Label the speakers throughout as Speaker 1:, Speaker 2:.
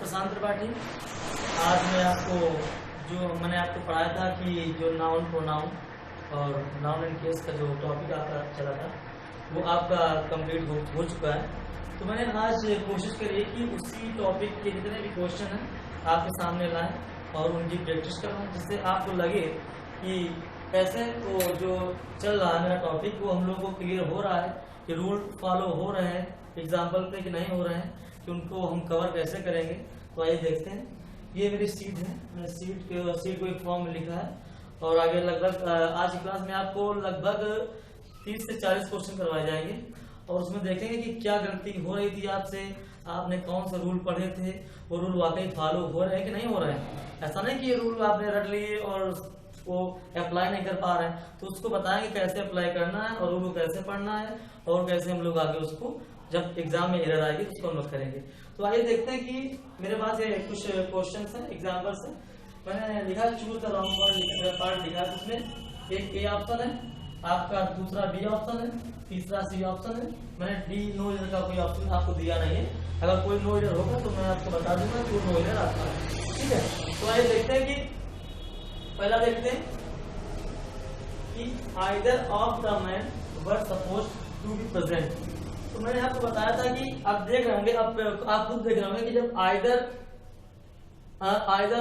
Speaker 1: प्रशांत त्रिपाठी। आज मैं आपको जो मैंने आपको पढ़ाया था कि जो नाउन प्रोनाउन और नाउन एंड केस का जो टॉपिक आपका चला था वो आपका कंप्लीट हो चुका है। तो मैंने आज कोशिश करी कि उसी टॉपिक के जितने भी क्वेश्चन हैं आपके सामने लाएं और उनकी प्रैक्टिस करवाएं, जिससे आपको लगे कि कैसे वो जो चल रहा है मेरा टॉपिक वो हम लोगों को क्लियर हो रहा है कि रूल फॉलो हो रहे हैं एग्जाम्पल पे कि नहीं हो रहे हैं, कि उनको हम कवर कैसे करेंगे। तो आइए देखते हैं। ये मेरी सीट है, मैंने सीट को एक फॉर्म में लिखा है और आगे लगभग आज की क्लास में आपको लगभग 30 से 40 क्वेश्चन करवाए जाएंगे और उसमें देखेंगे कि क्या गलती हो रही थी आपसे, आपने कौन से रूल पढ़े थे, वो रूल वाकई फॉलो हो रहे हैं कि नहीं हो रहे हैं। ऐसा नहीं कि ये रूल आपने रट लिए और वो अप्लाई नहीं कर पा रहे हैं, तो उसको बताएंगे कैसे अप्लाई करना है और रूल को कैसे पढ़ना है और कैसे हम लोग आगे उसको जब एग्जाम में एरर आएगी तो उसको हम लोग करेंगे। तो आइए देखते हैं कि मेरे पास ये कुछ क्वेश्चन हैं, एग्जाम्पल्स हैं। मैंने लिखा चूज द रॉन्ग पार्ट लिखा है, उसमें एक ए ऑप्शन है आपका, दूसरा बी ऑप्शन है, तीसरा सी ऑप्शन है। मैंने डी नो ईयर का कोई ऑप्शन आपको दिया नहीं है। अगर कोई नो ईयर होगा तो मैं आपको बता दूंगा कि वो नो ईयर आता है, ठीक है। तो आइए देखते हैं कि पहला देखते हैं कि either of the man were suppose to be present. तो मैंने आपको बताया था कि आप देख रहे होंगे, आप खुद देख रहे होंगे कि जब आइदर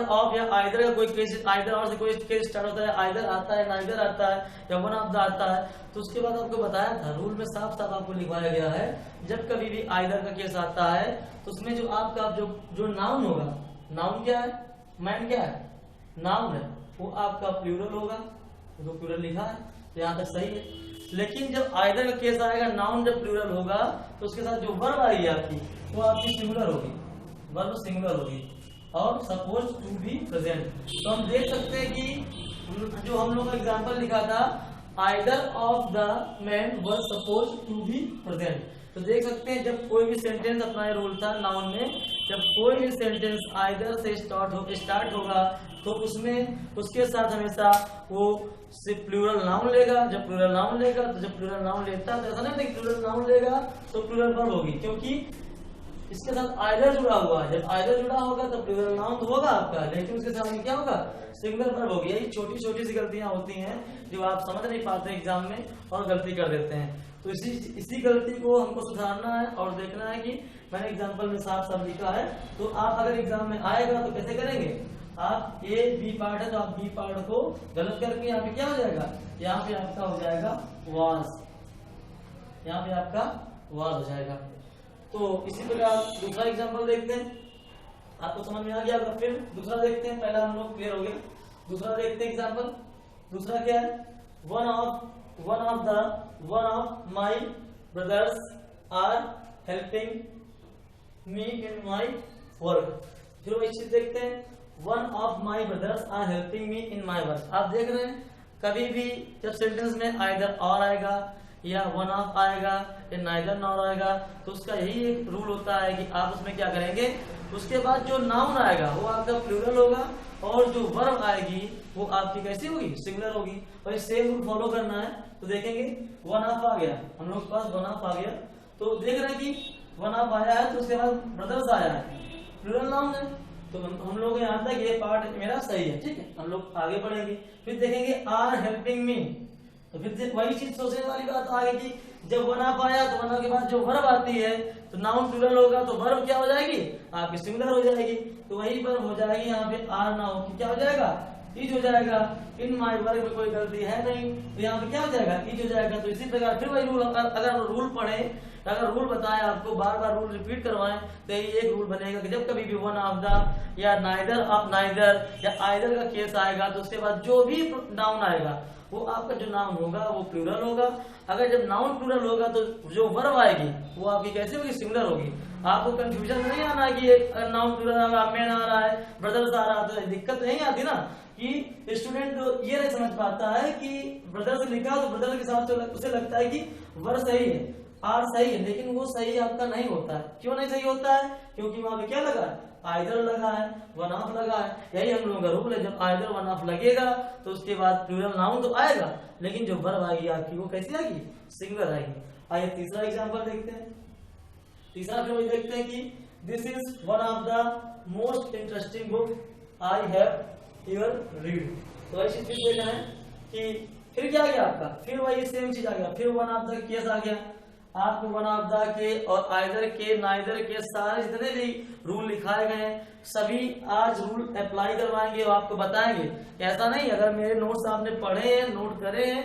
Speaker 1: ऑफ या आइदर का कोई केस, आइदर और से कोई केस स्टार्ट होता है, आइदर आता है, नाइदर आता है या वन ऑफ द आता है, तो उसके बाद आपको बताया था रूल में साफ साफ आपको लिखवाया गया है जब कभी भी आइदर का केस आता है तो उसमें जो आपका जो नाउन होगा, नाउन क्या है, मैन क्या है, नाउन है, वो आपका प्लूरल होगा। तो प्लूरल लिखा है तो यहाँ तक सही है। लेकिन जब आइदर का केस आएगा, नाउन जब प्लूरल होगा तो उसके साथ जो वर्ब आएगी आपकी वो आपकी सिंगुलर होगी, वर्ब सिंगुलर होगी और सपोज टू बी प्रेजेंट। तो हम देख सकते हैं कि जो हम लोग का एग्जांपल लिखा था either of the man were suppose to be present, तो देख सकते हैं जब कोई भी सेंटेंस अपना ये रूल था नाउन में, जब कोई भी सेंटेंस आइदर से स्टार्ट होगा तो उसमें उसके साथ हमेशा वो सिर्फ प्लूरल नाउन लेगा। जब प्लूरल नाउन लेगा तो जब प्लूरल नाउन लेता है तो ऐसा नहीं प्लूरल नाउन लेगा तो प्लूरल वर्ब होगी, क्योंकि इसके साथ आइदर जुड़ा हुआ है। जब आइदर जुड़ा होगा तो प्लूरल नाउन तो होगा आपका, लेकिन उसके साथ में क्या होगा, सिंगुलर वर्ब होगी। यही छोटी छोटी सी गलतियां होती हैं जो आप समझ नहीं पाते एग्जाम में और गलती कर देते हैं। तो इसी गलती को हमको सुधारना है और देखना है कि मैंने एग्जाम्पल में साफ साफ लिखा है। तो आप अगर एग्जाम में आएगा तो कैसे करेंगे, आप ए बी पार्ट है तो आप बी पार्ट को गलत करके यहाँ पे क्या हो जाएगा, यहाँ पे आपका हो जाएगा वाज, यहाँ पे आपका वाज हो जाएगा। तो इसी प्रकार दूसरा एग्जांपल देखते हैं, आपको समझ में आ गया होगा। फिर दूसरा देखते हैं, पहला हम लोग क्लियर हो गया, दूसरा देखते हैं एग्जांपल। दूसरा क्या है, one of my brothers are helping me in my work. फिर वही चीज देखते हैं, one of my brothers are helping me in my work. आप देख रहे हैं कभी भी जब सेंटेंस में आइदर और आएगा या वन ऑफ आएगा या नाइदर नॉर आएगा तो उसका यही एक रूल होता है कि आप उसमें क्या करेंगे, उसके बाद जो नाउन आएगा वो आपका प्लूरल होगा और जो वर्ब आएगी वो आपकी कैसी होगी, सिंगुलर होगी। और ये सेम रूल फॉलो करना है। तो देखेंगे वन ऑफ आ गया, हम लोग के पास वन ऑफ आ गया, तो देख रहे हैं कि वन ऑफ आया है तो उसके बाद ब्रदर्स आया है, प्लूरल नाउन है। तो हम लोग यहाँ तक ये पार्ट मेरा सही है, ठीक है। हम लोग आगे बढ़ेंगे, फिर देखेंगे आर हेल्पिंग मी। तो फिर वही चीज सोचने वाली बात आ गई कि जब वन ऑफ आया तो वन के बाद जो वर्ब आती है तो नाउन प्लूरल होगा तो वर्ब क्या हो जाएगी, आपकी सिंगुलर हो जाएगी। तो वही वर्ब हो जाएगी यहाँ पे आर ना हो कि क्या हो जाएगा, इज हो जाएगा। इन माई वर्ग में कोई गलती है नहीं तो यहाँ पे क्या हो जाएगा, इज हो जाएगा। तो इसी प्रकार फिर वही रूल, अगर रूल पढ़े, अगर रूल बताए आपको, बार बार रूल रिपीट करवाएं तो ये एक रूल बनेगा कि जब कभी भी वन ऑफ द या नाइदर ऑफ नाइदर या आइदर का केस आएगा तो उसके बाद जो भी नाउन आएगा वो आपका जो नाउन होगा वो प्लूरल होगा। अगर जब नाउन प्लूरल होगा तो जो वर्ब आएगी वो आपकी कैसे होगी, सिंगुलर होगी। आपको कंफ्यूजन नहीं आना कि नाउन प्लूरल आ रहा है, मैन आ रहा है, ब्रदर्स आ रहा है, तो दिक्कत नहीं आती ना कि स्टूडेंट ये नहीं समझ पाता है कि ब्रदर्स लिखा तो ब्रदर के साथ उसे लगता है कि वर्ब सही है, आर सही है, लेकिन वो सही आपका नहीं होता है। क्यों नहीं सही होता है, क्योंकि वहां पे क्या लगा है, आइदर लगा है, वन ऑफ लगा है। यही हम लोगों का रूल है, जब आइदर वन ऑफ लगेगा तो उसके बाद प्लूरल नाउन तो आएगा, लेकिन जो वर्ब आएगी आपकी वो कैसी आएगी, सिंगुलर आएगी। आइए तीसरा एग्जांपल देखते हैं। तीसरा फिर वही देखते हैं कि this is one of the most interesting book I have ever read. तो ऐसी चीज देखना है कि फिर क्या आ गया आपका, फिर वही सेम चीज आ गया, फिर वन ऑफ द केस आ गया। आपको वन ऑफ द के और आइदर के, नाइदर के, सारे जितने भी रूल लिखाए गए हैं सभी आज रूल अप्लाई करवाएंगे और आपको बताएंगे। ऐसा नहीं अगर मेरे नोट्स आपने पढ़े हैं, नोट करे हैं,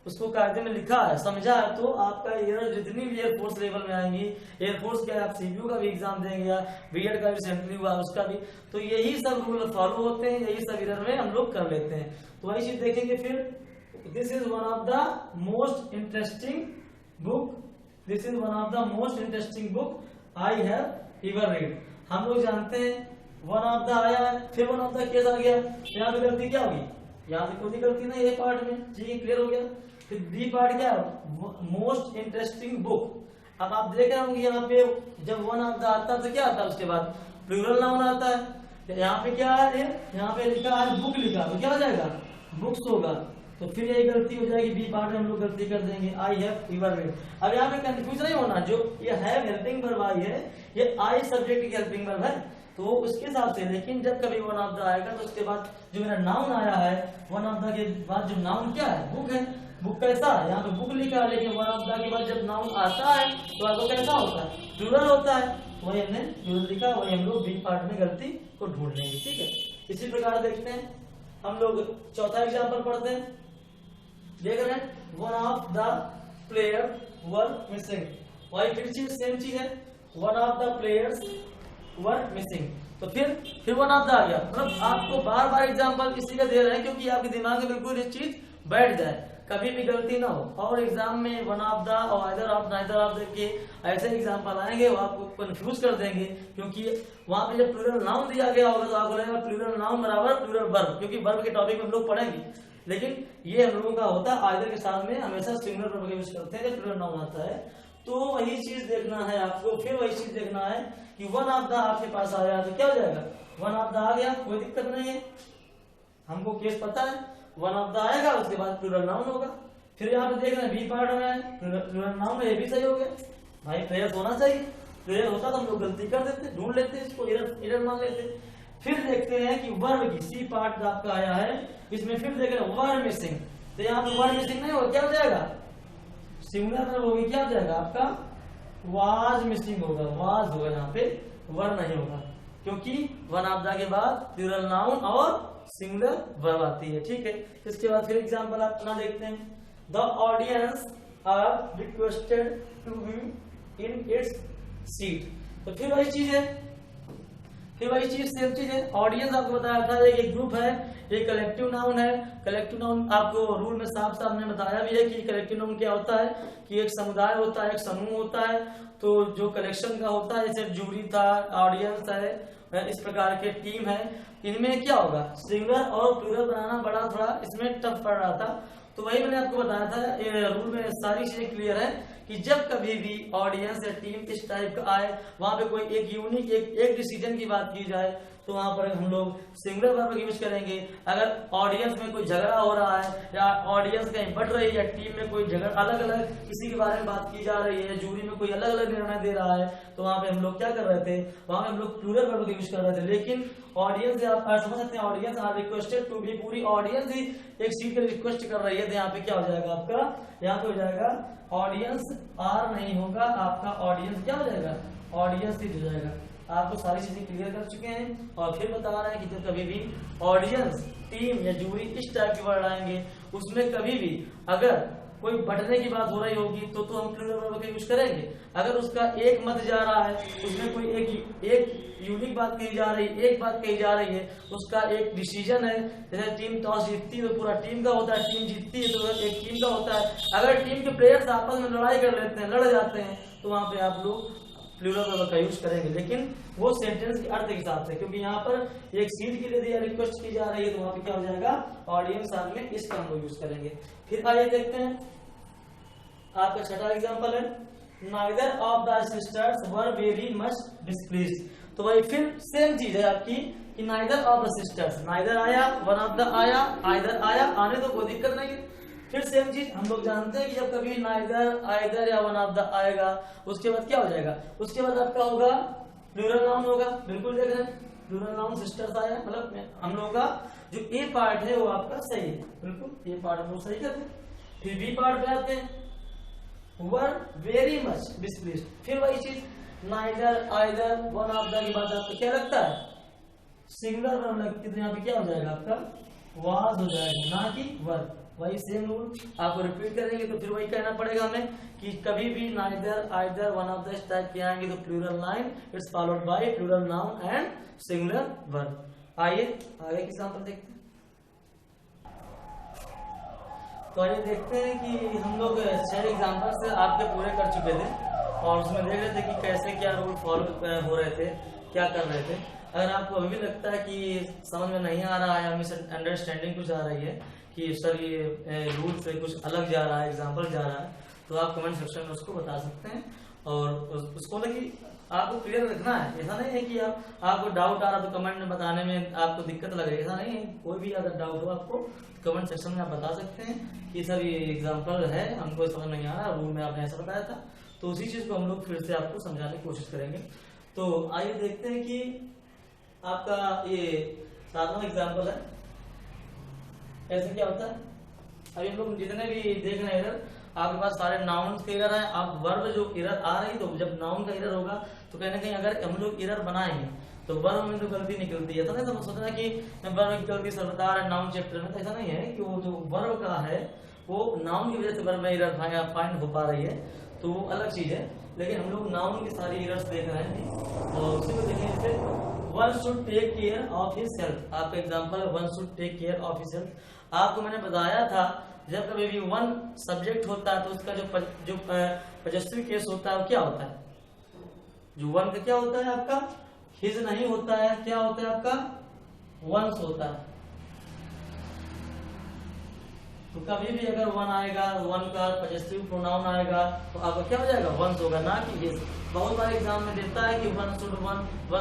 Speaker 1: उसको कायदे में लिखा है, समझा है, तो आपका एयर जितनी भी एयरफोर्स लेवल में आएंगी, एयरफोर्स का आप सीपीयू का भी एग्जाम देंगे या बीएड का भी सेंट्रल हुआ उसका भी, तो यही सब रूल फॉलो होते हैं, यही सब एरर में हम लोग कर लेते हैं। तो वही चीज देखेंगे फिर। This is one of the most interesting book, this is one of the most interesting book I have ever read. हम लोग जानते हैं वन ऑफ द आया है, फिर वन ऑफ द केस आ गया, यहाँ पे गलती क्या होगी, यहाँ पे कोई गलती नहीं है पार्ट में, ठीक है, क्लियर हो गया। फिर बी पार्ट क्या है, मोस्ट इंटरेस्टिंग बुक। अब आप देख रहे होंगे यहाँ पे जब वन ऑफ द आता है तो क्या आता है, उसके बाद प्लूरल नाउन आता है। यहाँ पे क्या है, यहाँ पे लिखा है बुक लिखा, तो क्या हो जाएगा, बुक्स होगा। तो फिर यही गलती हो जाएगी, बी पार्ट में हम लोग गलती कर देंगे, आई हैव एवर रीड। अब यहाँ पे कंफ्यूज नहीं होना, जो ये हैव हेल्पिंग वर्ब आई है ये आई सब्जेक्ट की हेल्पिंग वर्ब है, तो उसके हिसाब से। लेकिन जब कभी वन ऑफ द आएगा तो उसके बाद जो मेरा नाउन आया है, वन ऑफ द के बाद जो नाउन क्या है, बुक है। बुक कैसा है, यहाँ पे बुक लिखा है, लेकिन वन ऑफ द के बाद जब नाउन आता है तो आपको कैसा होता है, प्लूरल होता है, वही हमने प्लूरल लिखा, वही हम लोग बी पार्ट में गलती को ढूंढ लेंगे, ठीक है। इसी प्रकार देखते हैं हम लोग चौथा एग्जाम्पल पढ़ते हैं। देख रहे हैं one of the player were missing, वही फिर चीज सेम चीज है, one of the players were missing. तो फिर वन ऑफ द आ गया, मतलब आपको बार बार एग्जाम्पल इसी का दे रहे हैं क्योंकि आपके दिमाग में बिल्कुल ये चीज बैठ जाए, कभी भी गलती ना हो। और एग्जाम में वन ऑफ द और आइदर ऑफ, नाइदर ऑफ के ऐसे एग्जाम्पल आएंगे वो आपको कंफ्यूज कर देंगे, क्योंकि वहां पे जब प्लूरल नाउन दिया गया होगा तो आपको लगेगा प्लूरल नाउन बराबर प्लूरल वर्ब, क्योंकि वर्ब के टॉपिक में हम लोग पढ़ेंगे। लेकिन ये हम लोगों का होता है आइदर के साथ में हमेशा सिंगुलर वर्ब का यूज करते हैं जब प्लूरल नाउन आता है। तो वही चीज देखना है आपको, फिर वही चीज देखना है कि वन ऑफ द आपके पास आया तो क्या हो जाएगा, वन ऑफ द आ गया, कोई दिक्कत नहीं है, हमको केस पता है, वन ऑफ द आएगा उसके बाद प्लूरल नाउन होगा। फिर यहाँ पे देख रहे हैं बी पार्ट में है प्लूरल नाउन, ये भी सही हो गया भाई, प्लेयर होना चाहिए, प्लेयर होता तो हम लोग गलती कर देते, ढूंढ लेते, इसको एरर मान लेते। फिर देखते हैं कि वर्ब की सी पार्ट आपका आया है, इसमें फिर देख रहे हैं वर्ब मिसिंग, तो यहाँ पे वर्ब मिसिंग नहीं होगा, क्या हो जाएगा, सिंगुलर वर्ब होगी, क्या हो जाएगा आपका वाज मिसिंग होगा, वाज होगा, यहाँ पे वर्ब नहीं होगा, क्योंकि वन ऑफ द के बाद प्लूरल नाउन और सिंगुलर वर्ब आती है, ठीक है। इसके बाद फिर एग्जांपल आप अपना देखते हैं। The audience are requested to be in its seat, तो फिर वही चीज है, फिर वही चीज सेम चीज है। ऑडियंस आपको बताया था एक ग्रुप है, एक कलेक्टिव नाउन है। कलेक्टिव नाउन आपको रूल में साफ साफ ने बताया भी है कि कलेक्टिव नाउन क्या होता है, कि एक समुदाय होता है, एक समूह होता है, तो जो कलेक्शन का होता है, जैसे जूरी था, ऑडियंस है, इस प्रकार के टीम है, इनमें क्या होगा, सिंगुलर और प्लूरल बनाना बड़ा थोड़ा इसमें टफ पड़ रहा था। तो वही मैंने आपको बताया था, रूल में सारी चीजें क्लियर है कि जब कभी भी ऑडियंस या टीम इस टाइप का आए, वहां पे कोई एक यूनिक एक डिसीजन की बात की जाए, तो वहां पर हम लोग सिंगुलर वर्ब यूज करेंगे। अगर ऑडियंस में कोई झगड़ा हो रहा है या ऑडियंस कहीं बढ़ रही है या टीम में कोई झगड़ा अलग अलग किसी के बारे में बात की जा रही है, जूरी में कोई अलग अलग निर्णय दे रहा है, तो वहां पे हम लोग क्या कर रहे थे, वहां पे हम लोग प्लूरल वर्ब यूज कर रहे थे। लेकिन ऑडियंस आप समझ सकते हैं, audience are requested to be, पूरी ऑडियंस ही एक सीट के रिक्वेस्ट कर रही है, तो यहाँ पे क्या हो जाएगा आपका, यहाँ पे हो जाएगा ऑडियंस आर नहीं होगा, आपका ऑडियंस क्या हो जाएगा, ऑडियंस ही हो जाएगा। आपको सारी चीजें क्लियर कर चुके हैं और फिर बता रहे हैं कि जब कभी भी ऑडियंस, टीम या जूरी इस टाइप के वर्ड आएंगे, उसमें कभी भी अगर कोई बढ़ने की बात हो रही होगी तो हम प्लूरल वर्ब का यूज करेंगे। अगर उसका एक मत जा रहा है, उसमें कोई एक यूनिक बात कही जा रही है, एक बात कही जा रही है, उसका एक डिसीजन है, जैसे टीम टॉस जीतती है तो पूरा टीम का होता है, टीम जीतती है तो एक टीम का होता है। अगर टीम के प्लेयर्स आपस में लड़ाई कर लेते हैं, लड़ जाते हैं, तो वहां पे आप लोग प्लूरल वर्ब का यूज करेंगे, लेकिन वो सेंटेंस के अर्थ के हिसाब से, क्योंकि यहाँ पर एक सीट के लिए रिक्वेस्ट की जा रही है, तो वहां पे क्या हो जाएगा, ऑडियंस आर में इस टर्म को यूज करेंगे। फिर आइए देखते हैं आपका छठा एग्जांपल है, neither of the sisters were very much displeased. तो भाई फिर सेम चीज है आपकी कि neither of the sisters, neither आया, वन ऑफ द आया, आइदर आया, आने तो कोई दिक्कत नहीं है। फिर सेम चीज हम लोग जानते हैं कि जब कभी नाइदर, आइदर या वन ऑफ द आएगा, उसके बाद क्या हो जाएगा, उसके बाद आपका होगा प्लूरल नाउन होगा, बिल्कुल देख रहे हैं प्लूरल नाउन सिस्टर्स आया, मतलब हम लोग का जो ए पार्ट है वो आपका सही है, बिल्कुल ये पार्ट हम लोग सही करते हैं। फिर बी पार्ट पे आते हैं, वर वेरी मच डिस्प्लीज्ड, फिर वही चीज neither either one of the key बात आपको क्या लगता है, सिंगुलर वर्ब लगती है, तो यहाँ पे क्या हो जाएगा आपका वाज हो जाएगा, ना कि वर। वही सेम रूल आपको रिपीट करेंगे तो फिर वही कहना पड़ेगा हमें कि कभी भी neither either one of the type के आएंगे तो plural line it's followed by plural noun and singular verb. आइए आगे की एग्जांपल देखते हैं। तो आइए देखते हैं कि हम लोग 6 एग्जांपल से आपके पूरे कर चुके थे और उसमें देख रहे थे कि कैसे क्या रूल फॉलो हो रहे थे, क्या कर रहे थे। अगर आपको अभी भी लगता है कि समझ में नहीं आ रहा है या मिसअंडरस्टैंडिंग कुछ आ रही है कि सर ये रूल से कुछ अलग जा रहा है, एग्जाम्पल जा रहा है, तो आप कमेंट सेक्शन में उसको बता सकते हैं और उसको लगी आपको क्लियर रखना है। ऐसा नहीं है कि आपको डाउट आ रहा तो कमेंट में बताने में आपको दिक्कत लग रही है, ऐसा नहीं है। कोई भी अगर डाउट हो आपको कमेंट सेक्शन में आप बता सकते हैं कि सर ये एग्जाम्पल है, हमको समझ नहीं आ रहा, रूल में आपने ऐसा बताया था, तो उसी चीज को हम लोग फिर से आपको समझाने की कोशिश करेंगे। तो आइए देखते हैं कि आपका ये 7वां एग्जाम्पल है, ऐसे क्या होता है। अभी हम लोग जितने भी देख रहे हैं इधर आपके पास सारे नाउन का एरर है, आप वर्ब जो एरर आ रही, तो जब नाउन का एरर होगा तो कहीं ना कहीं अगर हम लोग एरर बनाएंगे तो वर्ब में तो गलती निकलती है। ऐसा नहीं सोचना कि वर्ब की गलती सर बता रहे नाउन चैप्टर में, तो ऐसा नहीं है कि वो जो वर्ब का है वो नाउन की वजह से वर्ब में एरर फाइंड हो पा रही है, तो वो अलग चीज है। लेकिन हम लोग नाउन की सारी एरर्स देख रहे हैं और उसी को देखेंगे। One should take care of his health, आपका एग्जांपल है one should take care of his health. आपको मैंने बताया था जब कभी भी वन सब्जेक्ट होता है तो उसका जो पजेसिव केस होता है वो क्या होता है, जो वन का क्या होता है आपका हिज नहीं होता है, क्या होता है आपका वंस होता है। तो कभी भी अगर वन आएगा, वन का पजेसिव प्रोनाउन आएगा तो आपका क्या हो जाएगा वंस होगा, ना कि हिज। बहुत बार एग्जाम में देता है कि one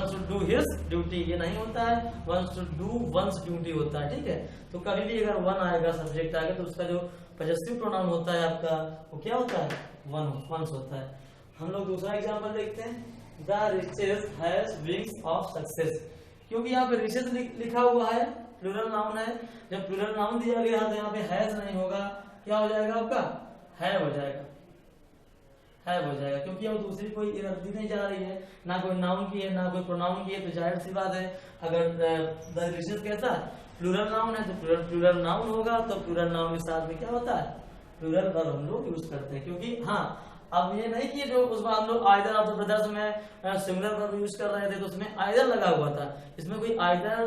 Speaker 1: should do his duty, ये नहीं होता है, one should do once duty होता है, ठीक है। तो कभी भी अगर वन आएगा, सब्जेक्ट आएगा, तो उसका जो पजेसिव प्रोनाउन होता है आपका वो क्या होता है वंस होता है। हम लोग दूसरा एग्जाम्पल देखते हैं, the riches has wings of success, क्योंकि यहाँ पे रिचेस लिखा हुआ है, प्लूरल नाउन है। जब प्लूरल नाउन दिया गया तो यहाँ पे हैज नहीं होगा, क्या हो जाएगा आपका है हो जाएगा, है हो जाएगा, क्योंकि अब दूसरी कोई एरर दी नहीं जा रही है, ना कोई नाउन की है ना कोई प्रोनाउन की है, तो जाहिर सी बात है अगर द रिचेस कैसा प्लूरल नाउन है तो प्लूरल नाउन होगा, तो प्लूरल नाउन के साथ में क्या होता है प्लूरल वर्ब हम लोग यूज करते हैं। क्योंकि हाँ अब ये नहीं कि जो उसमें हम लोग आइदर ऑफ द ब्रदर्स में सिंगुलर वर्ब यूज कर रहे थे तो उसमें आइदर लगा हुआ था, इसमें कोई आइदर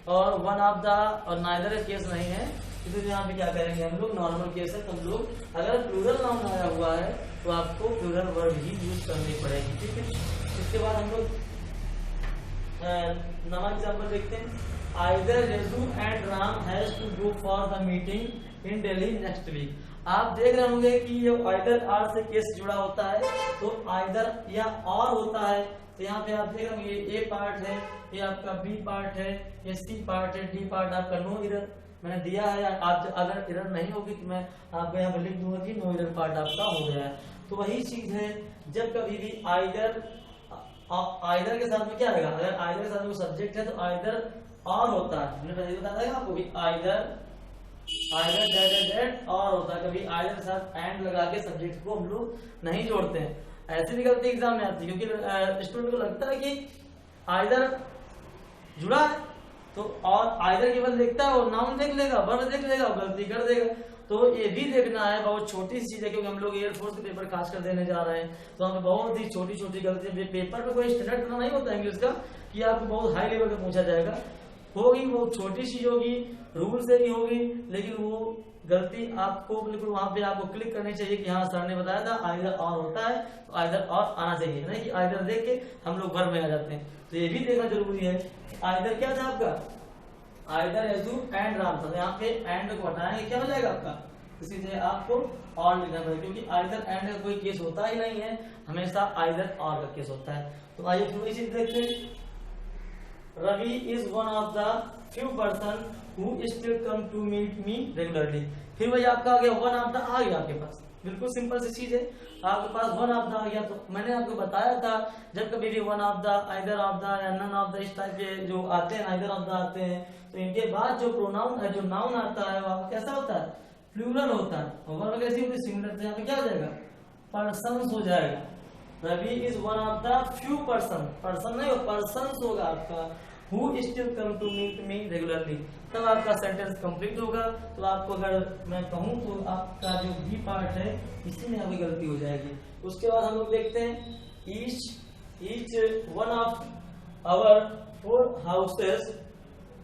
Speaker 1: और वन ऑफ द और नाइदर केस नहीं है, इसलिए यहाँ पे क्या करेंगे हम लोग नॉर्मल केस है। तो हम लोग अगर प्लूरल नाउन आया हुआ है तो आपको प्लूरल वर्ब ही यूज करनी पड़ेगी, ठीक है। इसके बाद हम लोग नवा एग्जाम्पल देखते हैं, either Reju and Ram has to go for the meeting in Delhi next week. आप देख रहे होंगे कि ये आइदर आर से केस जुड़ा होता है, तो आइदर या और होता है, तो यहाँ पे आप देख रहे होंगे ये ए पार्ट है, ये आपका बी पार्ट है, ये सी पार्ट है, डी पार्ट आपका नो एरर मैंने दिया है। आप अगर एरर नहीं होगी तो मैं आपको यहाँ पर लिख दूंगा कि नो एरर पार्ट आपका हो गया है। तो वही चीज है, जब कभी भी आइदर के साथ में क्या आएगा, अगर आइदर के साथ में सब्जेक्ट है तो आइदर और होता है, मैंने पहले बताया था आपको भी आइदर दैट और होता है। कभी आइदर के साथ एंड लगा के सब्जेक्ट को हम लोग नहीं जोड़ते हैं, ऐसी भी गलती एग्जाम में आती है, क्योंकि स्टूडेंट को लगता है कि आइदर जुड़ा है तो और आइदर केवल देखता है और नाउन देख लेगा, वर्ब देख लेगा, गलती कर देगा। तो ये भी देखना है, बहुत छोटी सी चीज है, क्योंकि हम लोग एयरफोर्स के पेपर खास कर देने जा रहे हैं, तो हमें बहुत ही छोटी छोटी गलती, पेपर पे कोई स्टैंडर्ड नहीं होता है इंग्लिश का कि आपको बहुत हाई लेवल पे पूछा जाएगा, होगी बहुत छोटी सी होगी, रूल से ही होगी, लेकिन वो गलती आपको बिल्कुल वहां पे आपको क्लिक करनी चाहिए कि हाँ सर ने बताया था आइदर और होता है तो आइदर और आना चाहिए, नहीं कि आइदर देख के हम लोग वर्ब में आ जाते हैं। तो ये भी देखना जरूरी है। आइदर क्या था आपका, आइदर रेजू एंड राम था, यहाँ पे एंड को हटाएंगे क्या हो जाएगा आपका, इसी से आपको और लिखना पड़ेगा, क्योंकि आइदर एंड का कोई केस होता ही नहीं है, हमेशा आइदर और का केस होता है। तो आइए थोड़ी सी देखते हैं, Ravi is one of the few person who still come to meet me regularly. फिर वही आपका आ गया वन ऑफ द आ गया आपके पास, बिल्कुल सिंपल सी चीज है। आपके पास वन ऑफ द आ गया तो मैंने आपको बताया था जब कभी भी one of the, either of the या नन ऑफ द इस टाइप के जो आते हैं, आइदर ऑफ द आते हैं, तो इनके बाद जो प्रोनाउन है, जो नाउन आता है वो कैसा होता है, प्लूरल होता है। और वर्ब कैसी होती है, सिंगुलर। तो यहाँ पे क्या हो जाएगा, पर्सन्स हो जाएगा। Ravi is one of the few person, person नहीं पर्सन्स होगा आपका, who still come to meet me regularly, तब आपका सेंटेंस कंप्लीट होगा। तो आपको अगर मैं कहूँ तो आपका जो बी पार्ट है इसी में आपकी गलती हो जाएगी। उसके बाद हम लोग देखते हैं each one of our 4 houses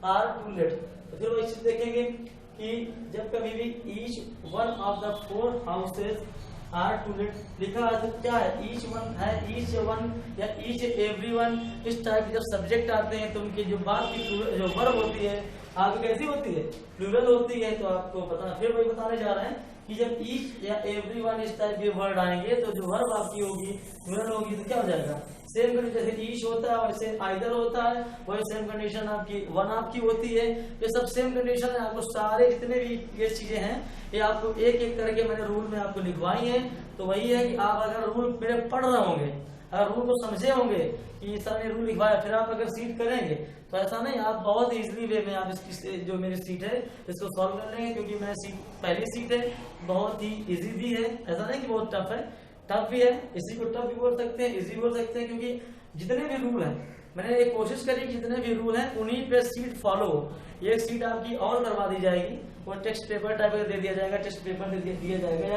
Speaker 1: are too late. तो फिर वो इस चीज देखेंगे कि जब कभी भी each one of the 4 houses are too late लिखा है तो क्या है, ईच वन है, ईच वन या ईच एवरीवन, इस टाइप के जब सब्जेक्ट आते हैं तो उनकी जो बात की जो वर्ब होती है आपकी कैसी होती है, प्लूरल होती है। तो आपको पता, फिर वही बताने जा रहे हैं कि जब ईच या एवरीवन इस टाइप के वर्ड आएंगे तो जो वर्ब आपकी होगी प्लूरल होगी, तो क्या हो जाएगा, सेम कंडीशन जैसे ईच होता है वैसे आइदर होता है, वही सेम कंडीशन आपकी वन आपकी होती है। ये सब सेम कंडीशन है। आपको सारे जितने भी ये चीजें हैं ये आपको एक एक करके मैंने रूल में आपको लिखवाई है। तो वही है कि आप अगर रूल मेरे पढ़ रहे होंगे, अगर रूल को समझे होंगे कि सर ने रूल लिखवाया, फिर आप अगर सीट करेंगे तो ऐसा नहीं, आप बहुत इजीली वे में आप इसकी जो मेरी सीट है इसको सॉल्व कर लेंगे, क्योंकि मेरी सीट पहली सीट है, बहुत ही इजी भी है, ऐसा नहीं कि बहुत टफ है, टफ भी है, इसी को टफ भी बोल सकते हैं, इजी बोल सकते हैं, क्योंकि जितने भी रूल हैं मैंने एक कोशिश करी, जितने भी रूल हैं उन्हीं पे सीट फॉलो हो। ये सीट आपकी और करवा दी जाएगी, वो टेक्स्ट पेपर टाइप का दे दिया जाएगा, टेक्स्ट पेपर दे दिया जाएगा,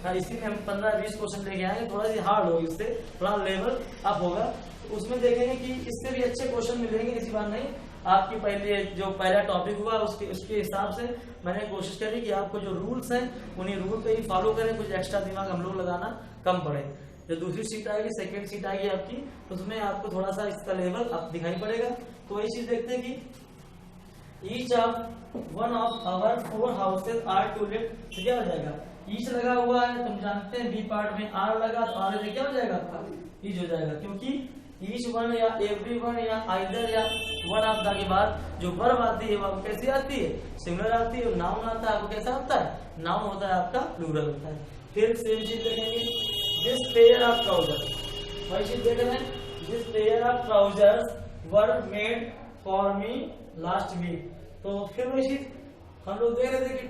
Speaker 1: या इसी में हम 15-20 क्वेश्चन लेके आएंगे, थोड़ा सी हार्ड होगी, उससे थोड़ा लेवल अप होगा। तो उसमें देखेंगे कि इससे भी अच्छे क्वेश्चन मिलेंगे, इसी बात नहीं। आपकी पहले जो पहला टॉपिक हुआ उसके हिसाब से मैंने कोशिश करी कि आपको जो रूल्स हैं उन्हीं रूल पे ही फॉलो करें, कुछ एक्स्ट्रा दिमाग हम लोग लगाना कम पड़े। जो दूसरी सीट आएगी, सेकेंड सीट आएगी आपकी, उसमें आपको थोड़ा सा इसका लेवल अब दिखाई पड़ेगा। तो वही चीज देखते हैं कि each of one of our 4 houses are too late, तो क्या हो जाएगा, ईच लगा हुआ है, तुम जानते हैं बी पार्ट में आर लगा, तो आर में क्या हो जाएगा आपका, ईच हो जाएगा, क्योंकि ईच वन या एवरी वन या आइदर या वन ऑफ द के बाद जो वर्ब आती है वो कैसी आती है, सिंगुलर आती है। नाउन आता है आपको कैसा होता है, नाउन होता है आपका प्लूरल होता है। फिर सेम चीज देखेंगे, दिस पेयर ऑफ ट्राउजर्स, वही चीज देख रहे हैं, this pair of trousers were made for me last week. तो फिर वही चीज हम लोग देख रहे थे कि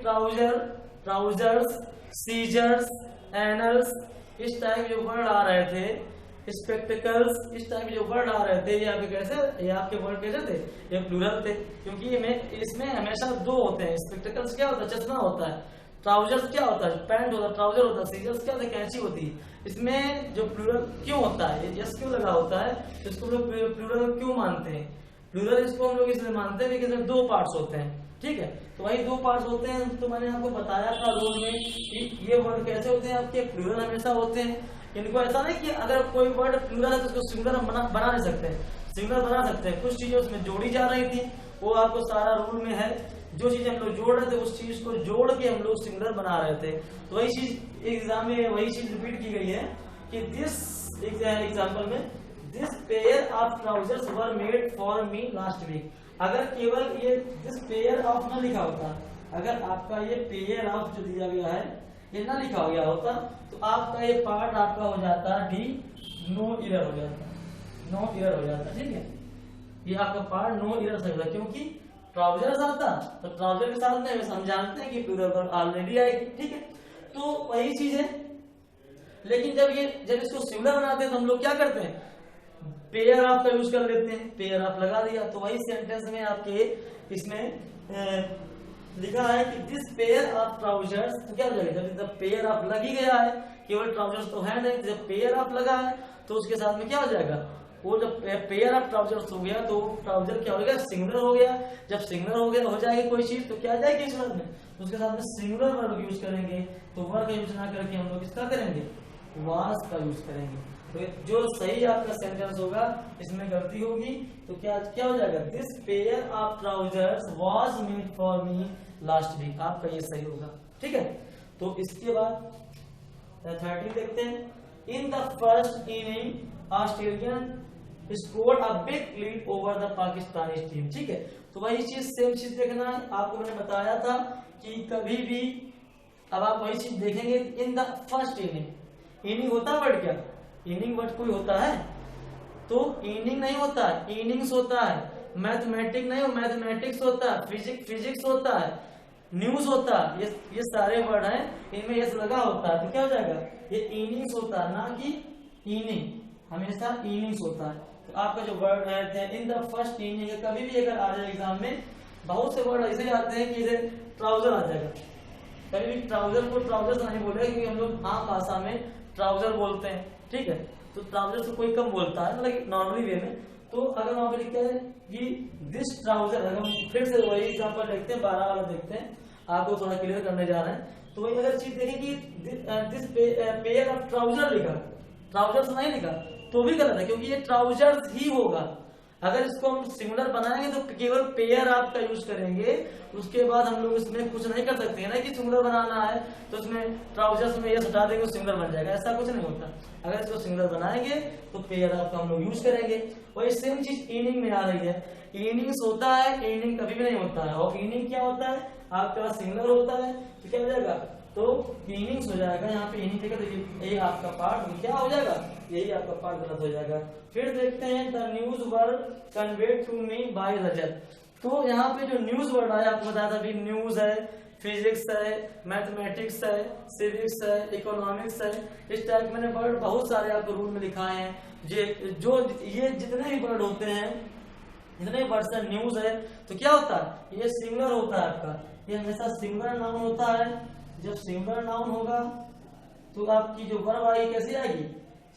Speaker 1: ट्राउजर्स, सीजर्स, एनल्स, इस टाइप जो वर्ड आ रहे थे, स्पेक्टिकल्स, इस टाइप जो वर्ड आ रहे थे, ये आपके कैसे, ये आपके वर्ड कैसे थे, ये प्लूरल थे, क्योंकि इसमें हमेशा 2 होते हैं। स्पेक्टिकल्स क्या होता है, चश्मा होता है, ट्राउजर्स क्या होता है, पैंट होता है, ट्राउजर होता है, सीजर्स क्या होता है, कैंची होती है। इसमें जो प्लूरल क्यों होता है, यस क्यों लगा होता है, इसको लोग प्लूरल क्यों मानते हैं, प्लूरल इसको हम लोग इसलिए मानते हैं क्योंकि इसमें 2 पार्ट्स होते हैं, ठीक है। तो वही 2 पार्ट्स होते हैं। तो मैंने आपको बताया था रूल में कि ये वर्ड कैसे होते हैं, आपके प्लूरल हमेशा होते हैं। इनको ऐसा नहीं कि अगर कोई वर्ड प्लूरल है तो उसको सिंगुलर बना नहीं सकते, सिंगुलर बना सकते हैं। कुछ चीजें उसमें जोड़ी जा रही थी, वो आपको सारा रूल में है, जो चीज हम लोग जोड़ रहे थे उस चीज को जोड़ के हम लोग सिंगुलर बना रहे थे। तो वही चीज एग्जाम में वही चीज रिपीट की गई है कि दिस एग्जाम्पल में this pair of trousers were made for me last week. अगर केवल ये दिस पेयर ऑफ न लिखा होता, अगर आपका ये पेयर ऑफ जो दिया गया है ये ना लिखा हो गया होता तो आपका ये पार्ट आपका हो जाता डी, नो एरर हो जाता, नो एरर हो जाता, ठीक है। ये आपका पार्ट नो एरर से होता, क्योंकि ट्राउजर्स आता तो ट्राउजर के साथ में हम जानते हैं कि प्लूरल वर्ब ऑलरेडी आएगी, ठीक है। तो वही चीज है। लेकिन जब इसको सिंगुलर बनाते हैं तो हम लोग क्या करते हैं, पेयर ऑफ का यूज कर लेते हैं, पेयर ऑफ लगा दिया। तो वही सेंटेंस में आपके इसमें लिखा है कि दिस पेयर ऑफ ट्राउजर्स, तो क्या हो जाएगा, जब पेयर ऑफ लग ही गया है, केवल ट्राउजर्स तो है नहीं, जब पेयर ऑफ लगा है तो उसके साथ में क्या हो जाएगा, वो जब पेयर ऑफ ट्राउजर्स हो गया तो ट्राउजर क्या हो गया, सिंगुलर हो गया। जब सिंगुलर हो गया हो जाएगी कोई चीज तो क्या आ जाएगी इस वर्ड में, उसके साथ में सिंगुलर वर्ब यूज करेंगे। तो वर्ब का यूज ना करके हम लोग किसका करेंगे, वाज का यूज करेंगे। तो जो सही आपका सेंटेंस होगा इसमें गलती होगी तो क्या हो जाएगा, this pair of trousers was made for me last week, आपका ये सही होगा, ठीक है। तो इसके बाद 30 देखते हैं, in the first inning Australian scored a big lead over the Pakistani team, ठीक है। तो वही चीज सेम चीज देखना है, आपको मैंने बताया था कि कभी भी अब आप वही चीज देखेंगे in the first inning. Inning होता है वर्ड क्या? इनिंग वर्ड कोई होता है? तो इनिंग नहीं होता है, इनिंग्स होता है। मैथमेटिक नहीं हो, मैथमेटिक्स होता है। फिजिक्स होता है। न्यूज होता है। ये सारे वर्ड हैं, इनमें यस लगा होता है, तो क्या हो जाएगा? ये इनिंग्स होता है, ना कि इनिंग। हमेशा इनिंग्स होता है। तो आपका जो वर्ड है इन द फर्स्ट इनिंग, कभी भी अगर आ जाए एग्जाम में, बहुत से वर्ड ऐसे आते हैं कि इसे ट्राउजर आ जाएगा। कभी भी ट्राउजर को ट्राउजर से नहीं बोलेगा, क्योंकि हम लोग आम भाषा में ट्राउजर बोलते हैं, ठीक है। तो ट्राउजर से कोई कम बोलता है, मतलब नॉर्मली वे में। तो अगर वहां पे लिखा है कि दिस ट्राउजर, अगर हम फिर से वही एग्जाम्पल देखते हैं, 12 वाला देखते हैं, आपको थोड़ा क्लियर करने जा रहे हैं। तो वही अगर चीज देखें कि दिस पेयर ऑफ ट्राउजर लिखा, ट्राउजर से नहीं लिखा, तो भी गलत है, क्योंकि ये ट्राउजर्स ही होगा। अगर इसको हम सिंगुलर बनाएंगे तो केवल पेयर आपका यूज करेंगे, उसके बाद हम लोग इसमें कुछ नहीं कर सकते हैं ना कि सिंगुलर बनाना है तो इसमें ट्राउजर्स में ये हटा देंगे सिंगुलर बन जाएगा, ऐसा कुछ नहीं होता। अगर इसको सिंगुलर बनाएंगे तो पेयर आपका हम लोग यूज करेंगे। वही सेम चीज इनिंग में आ रही है। इनिंग्स होता है, इनिंग कभी भी नहीं होता है। और इनिंग क्या होता है? आपके पास सिंगुलर होता है, तो क्या हो जाएगा? तो इनिंग्स हो जाएगा। यहाँ पे इनिंग देखा, देखिए ये आपका पार्ट क्या हो जाएगा? यही आपका पार्ट गलत हो जाएगा। फिर देखते हैं the news word conveyed to me by Rajat. तो यहाँ पे जो न्यूज वर्ड आया, आपको बताया था, अभी न्यूज है, फिजिक्स है, मैथमेटिक्स है, सिविक्स है, इकोनॉमिक्स है, इस टाइप मैंने वर्ड बहुत सारे आपको रूल में लिखाए हैं। जो ये जितने भी वर्ड होते हैं, जितने वर्ड है, न्यूज है, तो क्या होता है? ये सिंगुलर होता है आपका, ये हमेशा सिंगुलर नाउन होता है। जब सिंगुलर नाउन होगा तो आपकी जो वर्ब आएगी कैसी आएगी?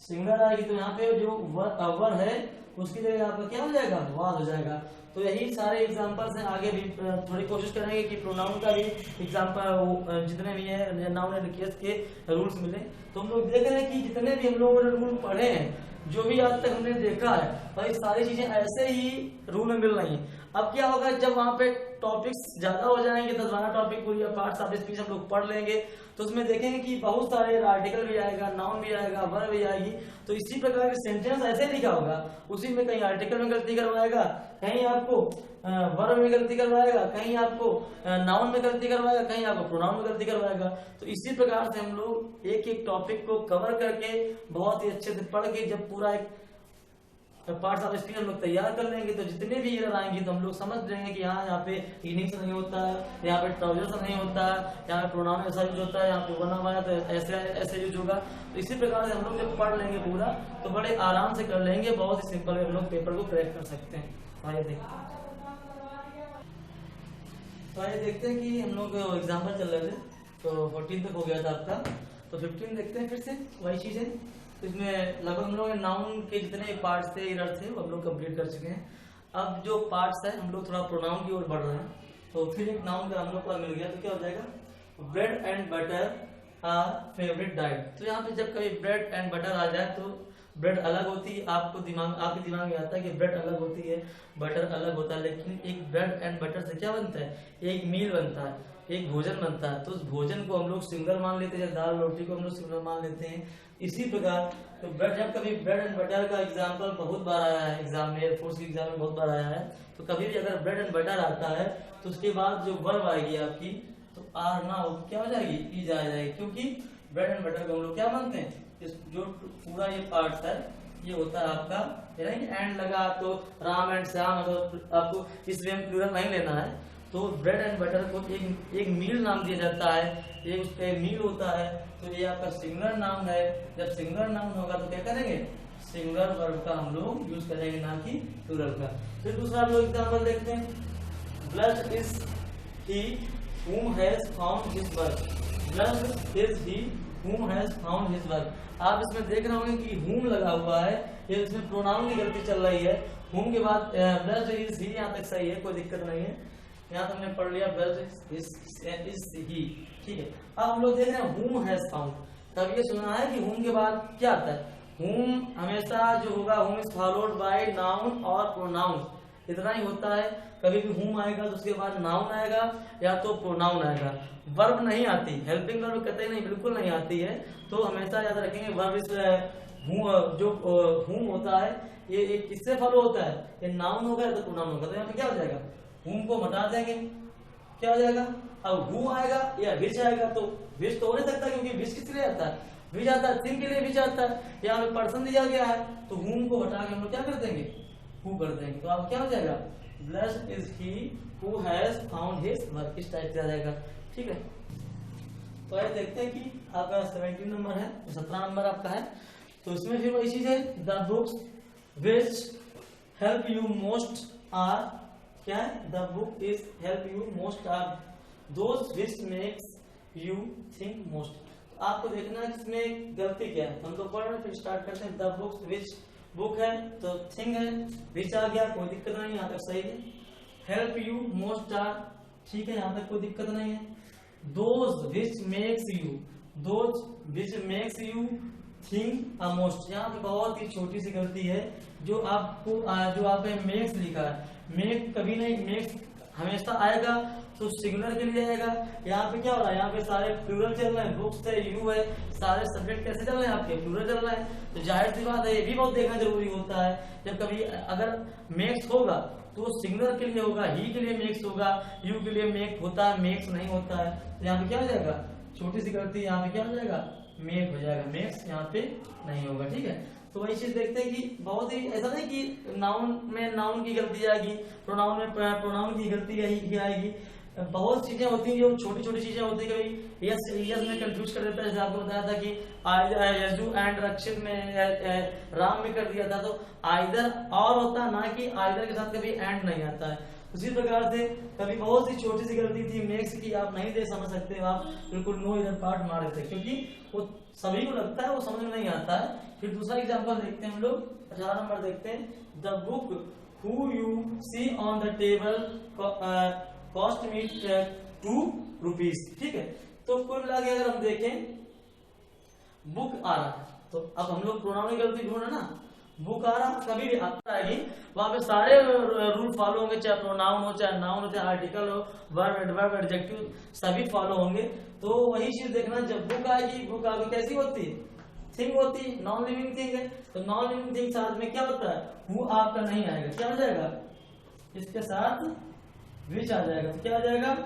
Speaker 1: सिंगुलर आएगी। तो यहाँ पे जो वर्ब है उसकी जगह आपका क्या हो जाएगा? वाज हो जाएगा। तो यही सारे एग्जांपल्स हैं। आगे भी थोड़ी कोशिश करेंगे कि प्रोनाउन का भी एग्जांपल जितने भी है नाउन एंड केस के रूल्स मिले। तो हम लोग देख रहे हैं कि जितने भी हम लोगों ने रूल पढ़े हैं, जो भी आज तक हमने देखा है, भाई सारी चीजें ऐसे ही रूल में मिल रही हैं। अब क्या होगा, जब वहां पे टॉपिक्स ज्यादा हो जाएंगे, 10-12 टॉपिक पूरी पार्ट्स ऑफ स्पीच हम लोग पढ़ लेंगे, तो उसमें देखेंगे कि बहुत सारे आर्टिकल भी आएगा, नाउन भी आएगा, वर्ब भी आएगी। तो इसी प्रकार के सेंटेंस ऐसे लिखा होगा, उसी में कहीं आर्टिकल में गलती करवाएगा, कहीं आपको वर्ब में गलती करवाएगा, कहीं आपको नाउन में गलती करवाएगा, कहीं आपको प्रोनाउन में गलती करवाएगा। तो इसी प्रकार से हम लोग एक एक टॉपिक को कवर करके बहुत ही अच्छे से पढ़ के जब पूरा एक पार्ट्स ऑफ स्पीच हम लोग तैयार कर लेंगे, तो जितने भी एरर आएंगे तो हम लोग समझ जाएंगे कि हाँ यहाँ पे इनिंग्स नहीं होता है, यहाँ पे ट्राउजर्स नहीं होता है, यहाँ पे प्रोनाउन ऐसा यूज होता है, यहाँ पे वन आया तो ऐसे ऐसे यूज होगा। तो इसी प्रकार से हम लोग जब पढ़ लेंगे पूरा, तो बड़े आराम से कर लेंगे, बहुत ही सिंपल हम लोग पेपर को क्रैक कर सकते हैं। आइए देखते हैं कि हम लोग एग्जाम्पल चल रहे थे, तो 14 तक हो गया था आपका, तो 15 देखते हैं फिर से वही चीजें। तो इसमें लगभग हम लोग नाउन के जितने पार्ट्स थे, एरर थे, वो हम लोग कंप्लीट कर चुके हैं। अब जो पार्ट्स है हम लोग थोड़ा प्रोनाउन की ओर बढ़ रहे हैं। तो फिर एक नाउन का हम लोग को मिल गया, तो क्या हो जाएगा? Bread and butter are favourite diet. तो यहाँ पे जब कभी ब्रेड एंड बटर आ जाए तो ब्रेड अलग होती है, आपके दिमाग में आता है कि ब्रेड अलग होती है, बटर अलग होता है, लेकिन एक ब्रेड एंड बटर से क्या बनता है? एक मील बनता है, एक भोजन बनता है। तो उस भोजन को हम लोग सिंगल मान लेते हैं, दाल रोटी को हम लोग सिंगल मान लेते हैं। इसी प्रकार तो ब्रेड, जब कभी ब्रेड एंड बटर का एग्जाम्पल बहुत बार आया है एग्जाम में, एयरफोर्स के एग्जाम में बहुत बार आया है, तो कभी भी अगर ब्रेड एंड बटर आता है तो उसके बाद जो वर्ब आएगी आपकी, तो आर ना हो क्या हो जाएगी? ई जा जाएगी, क्योंकि ब्रेड एंड बटर को हम लोग क्या मानते हैं? जो पूरा ये पार्ट है ये होता है आपका, एंड लगा तो राम एंड श्याम, तो आपको इसलिए प्लूरल नहीं लेना है। तो ब्रेड एंड बटर को एक मील नाम दिया जाता है, एक उसका मील होता है, तो ये आपका सिंगुलर नाउन है। जब सिंगुलर नाउन होगा तो क्या करेंगे? सिंगुलर वर्ब का हम लोग यूज करेंगे, ना कि प्लूरल का। फिर दूसरा हम लोग एग्जाम्पल देखते हैं। Blessed is he whom has found his work। Blessed is he whom has found his work। आप इसमें देख रहे होंगे कि whom लगा हुआ है, ये इसमें प्रोनाउन की गलती चल रही है। whom के बाद ब्लेस्ड इज ही, यहाँ तक सही है, कोई दिक्कत नहीं है, यहाँ तो हमने पढ़ लिया ब्लेस्ड इज ही, ठीक है। अब हम लोग देख रहे हैं whom has found। तब ये सुना है कि whom के बाद क्या आता है? whom हमेशा जो होगा whom is followed by noun और pronoun, इतना ही होता है। कभी भी whom आएगा तो उसके बाद नाउन आएगा या तो प्रोनाउन आएगा, वर्ब नहीं आती। हेल्पिंग वर्ब कतई नहीं, बिल्कुल नहीं आती है। तो हमेशा याद रखेंगे वर्ब इस जो whom होता है ये किससे फॉलो होता है? ये नाउन होगा या तो प्रोनाउन होगा। तो यहाँ पे क्या हो जाएगा? whom को हटा देंगे, क्या हो जाएगा? अब हु आएगा या विच आएगा, तो विच तो हो नहीं सकता क्योंकि विच किस लिए आता है, विच आता है, थिंग के लिए विच आता है। यहाँ पे पर्सन दिया गया है तो whom को हटा के हम लोग क्या कर देंगे, who कर देंगे। तो आप क्या हो जाएगा, blessed is he who has found his work, इस टाइप से आ जाएगा। ठीक है, तो आइए देखते हैं कि आपका 17 नंबर है, 17 नंबर आपका है। तो इसमें फिर वही चीज है, the books which help you most are, क्या है, the book is help you most are those which makes you think most. तो आपको देखना है इसमें गलती क्या है, हम तो पढ़ रहे, फिर स्टार्ट करते हैं। द बुक्स विच, बुक है तो थिंग है, विच आ गया, कोई दिक्कत नहीं, यहाँ तक सही है। हेल्प यू मोस्ट आर, ठीक है, यहाँ तक कोई दिक्कत नहीं है। Those which makes you, those which makes you think most, यहाँ पे बहुत ही छोटी सी गलती है, जो आपको जो आपने मेक्स लिखा है, मेक कभी नहीं, मेक्स हमेशा आएगा तो सिंगुलर के लिए आएगा। यहाँ पे क्या हो रहा है, यहाँ पे सारे प्लूरल चल रहे हैं, बुक्स है, यू है, सारे सब्जेक्ट कैसे चल रहे हैं आपके, प्लूरल चल रहे हैं। तो जाहिर सी बात है, ये भी बहुत देखना जरूरी होता है, जब कभी अगर मेक्स होगा तो सिंगुलर के लिए होगा, ही के लिए मेक्स होगा, यू के लिए मेक होता है, मेक्स नहीं होता है। तो यहाँ पे क्या हो जाएगा, छोटी सी गलती, यहाँ पे क्या हो जाएगा, मेक हो जाएगा, मेक्स यहाँ पे नहीं होगा। ठीक है, तो वही चीज देखते हैं कि बहुत ही ऐसा नहीं कि नाउन में नाउन की गलती आएगी, प्रोनाउन में प्रोनाउन की गलती आएगी। बहुत चीजें होती हैं जो छोटी छोटी चीजें होती है, कभी यस यस में कंफ्यूज कर देता है, जैसे आपको बताया था कि यजू एंड रक्षित में राम में कर दिया था, तो आइदर और होता है, ना कि आइदर के साथ कभी एंड नहीं आता है। उसी प्रकार से कभी बहुत सी छोटी सी गलती थी मेक्स की, आप नहीं दे समझ सकते, आप बिल्कुल नो इधर पार्ट मार देते, क्योंकि वो सभी को लगता है, वो समझ में नहीं आता है। फिर दूसरा एग्जांपल देखते हैं हम लोग, 18 नंबर देखते हैं। The book who you see on the table cost me 2 rupees. ठीक है, तो कुल मिला के अगर हम देखें, बुक आ रहा है तो अब हम लोग प्रोनाउन की गलती ढूंढे ना, बुक आ रहा, कभी भी आता है, वहां पे सारे रूल फॉलो होंगे, चाहे प्रोनाउन हो, चाहे नाउन हो, चाहे आर्टिकल हो, वर्ब एडवर्ब एडजेक्टिव सभी फॉलो होंगे। तो वही चीज देखना, जब बुक आएगी, बुक आगे कैसी होती है, थिंग होती, नॉन लिविंग थिंग है, तो नॉन लिविंग थिंग साथ में क्या होता है, हु आपका नहीं आएगा, क्या हो जाएगा, इसके साथ विच आ जाएगा। तो क्या आ जाएगा,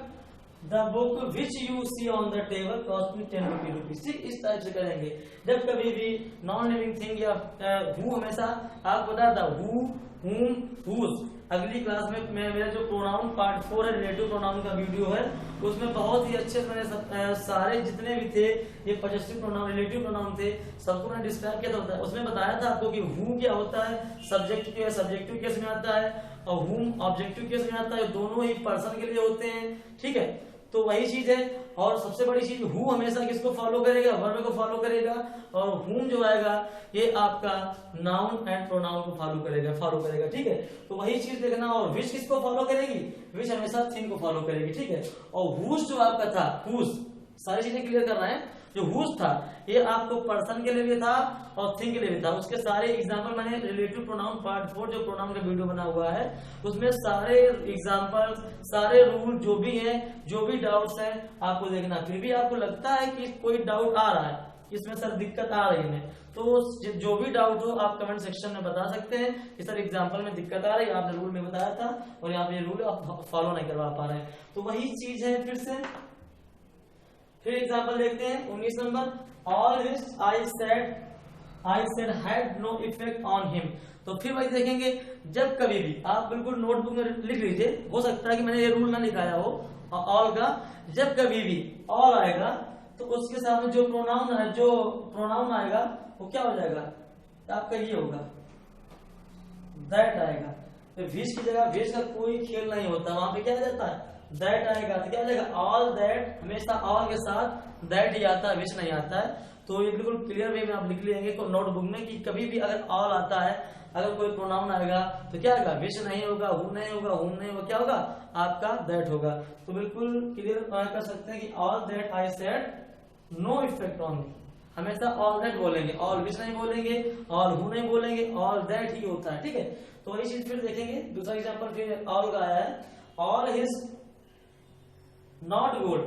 Speaker 1: the book which you see on the table cost me 10 rupees. ठीक, इस टाइप से करेंगे। जब कभी भी नॉन लिविंग थिंग या हु, हमेशा आपको बता था हु, हुम, हुज। अगली क्लास में मेरा जो प्रोनाउन पार्ट 4 है, रिलेटिव प्रोनाउन का वीडियो है, उसमें बहुत ही अच्छे से मैंने सारे जितने भी थे ये पॉजिटिव प्रोनाउन, रिलेटिव प्रोनाउन थे, सबको मैंने डिस्क्राइब किया था। उसमें बताया था आपको कि हु क्या होता है, सब्जेक्टिव केस में आता है, और हुम ऑब्जेक्टिव केस में आता है, दोनों ही पर्सन के लिए होते हैं। ठीक है, तो वही चीज है। और सबसे बड़ी चीज, हु हमेशा किसको फॉलो करेगा, वर्ब को फॉलो करेगा, और हुम जो आएगा ये आपका नाउन एंड प्रोनाउन को फॉलो करेगा। ठीक है, तो वही चीज देखना। और विच किसको फॉलो करेगी, विच हमेशा थिंग को फॉलो करेगी। ठीक है, और हुज जो आपका था, हुज, सारी चीजें क्लियर कर रहे हैं। जो हुज था ये आपको पर्सन के लिए भी था और थिंग के लिए भी था। उसके सारे एग्जांपल मैंने रिलेटिव प्रोनाउन पार्ट 4 जो प्रोनाउन का वीडियो बना हुआ है, उसमें सारे एग्जांपल, सारे रूल जो भी हैं, जो भी डाउट्स हैं, आपको देखना। फिर भी आपको लगता है कि कोई डाउट आ रहा है, इसमें सर दिक्कत आ रही है, तो जो भी डाउट हो आप कमेंट सेक्शन में बता सकते हैं कि सर एग्जांपल में दिक्कत आ रही है, आपने रूल में बताया था और यहाँ पे रूल आप फॉलो नहीं करवा पा रहे हैं। तो वही चीज है। फिर एग्जांपल देखते हैं 19 number. All which I said had no effect on him. तो फिर वही देखेंगे, जब कभी भी आप बिल्कुल नोटबुक में लिख लीजिए, हो सकता है कि मैंने ये रूल ना लिखाया हो ऑल का, जब कभी भी ऑल आएगा तो उसके साथ में जो प्रोनाउन आएगा वो क्या हो जाएगा, आपका ये होगा, दैट आएगा। तो विच की जगह विच का कोई खेल नहीं होता, वहां पे क्या आ जाता है, दैट आएगा। तो क्या हो जाएगा, ऑल दैट, हमेशा ऑल के साथ दैट ही आता है, विच नहीं आता है। तो ये बिल्कुल क्लियर वे में आप लिख लेंगे नोटबुक में कि कभी भी अगर ऑल आता है, अगर कोई प्रोनाउन आएगा तो क्या आएगा, विच नहीं होगा, हु नहीं होगा, हुम नहीं होगा, क्या होगा, आपका दैट होगा। तो बिल्कुल क्लियर कर सकते हैं कि all that I said no effect on me, हमेशा ऑल दैट बोलेंगे, ऑल विच नहीं बोलेंगे, ऑल हु नहीं बोलेंगे, ऑल दैट ही होता है। ठीक है, तो वही चीज फिर देखेंगे। दूसरा एग्जांपल फिर ऑल का आया है, all his not gold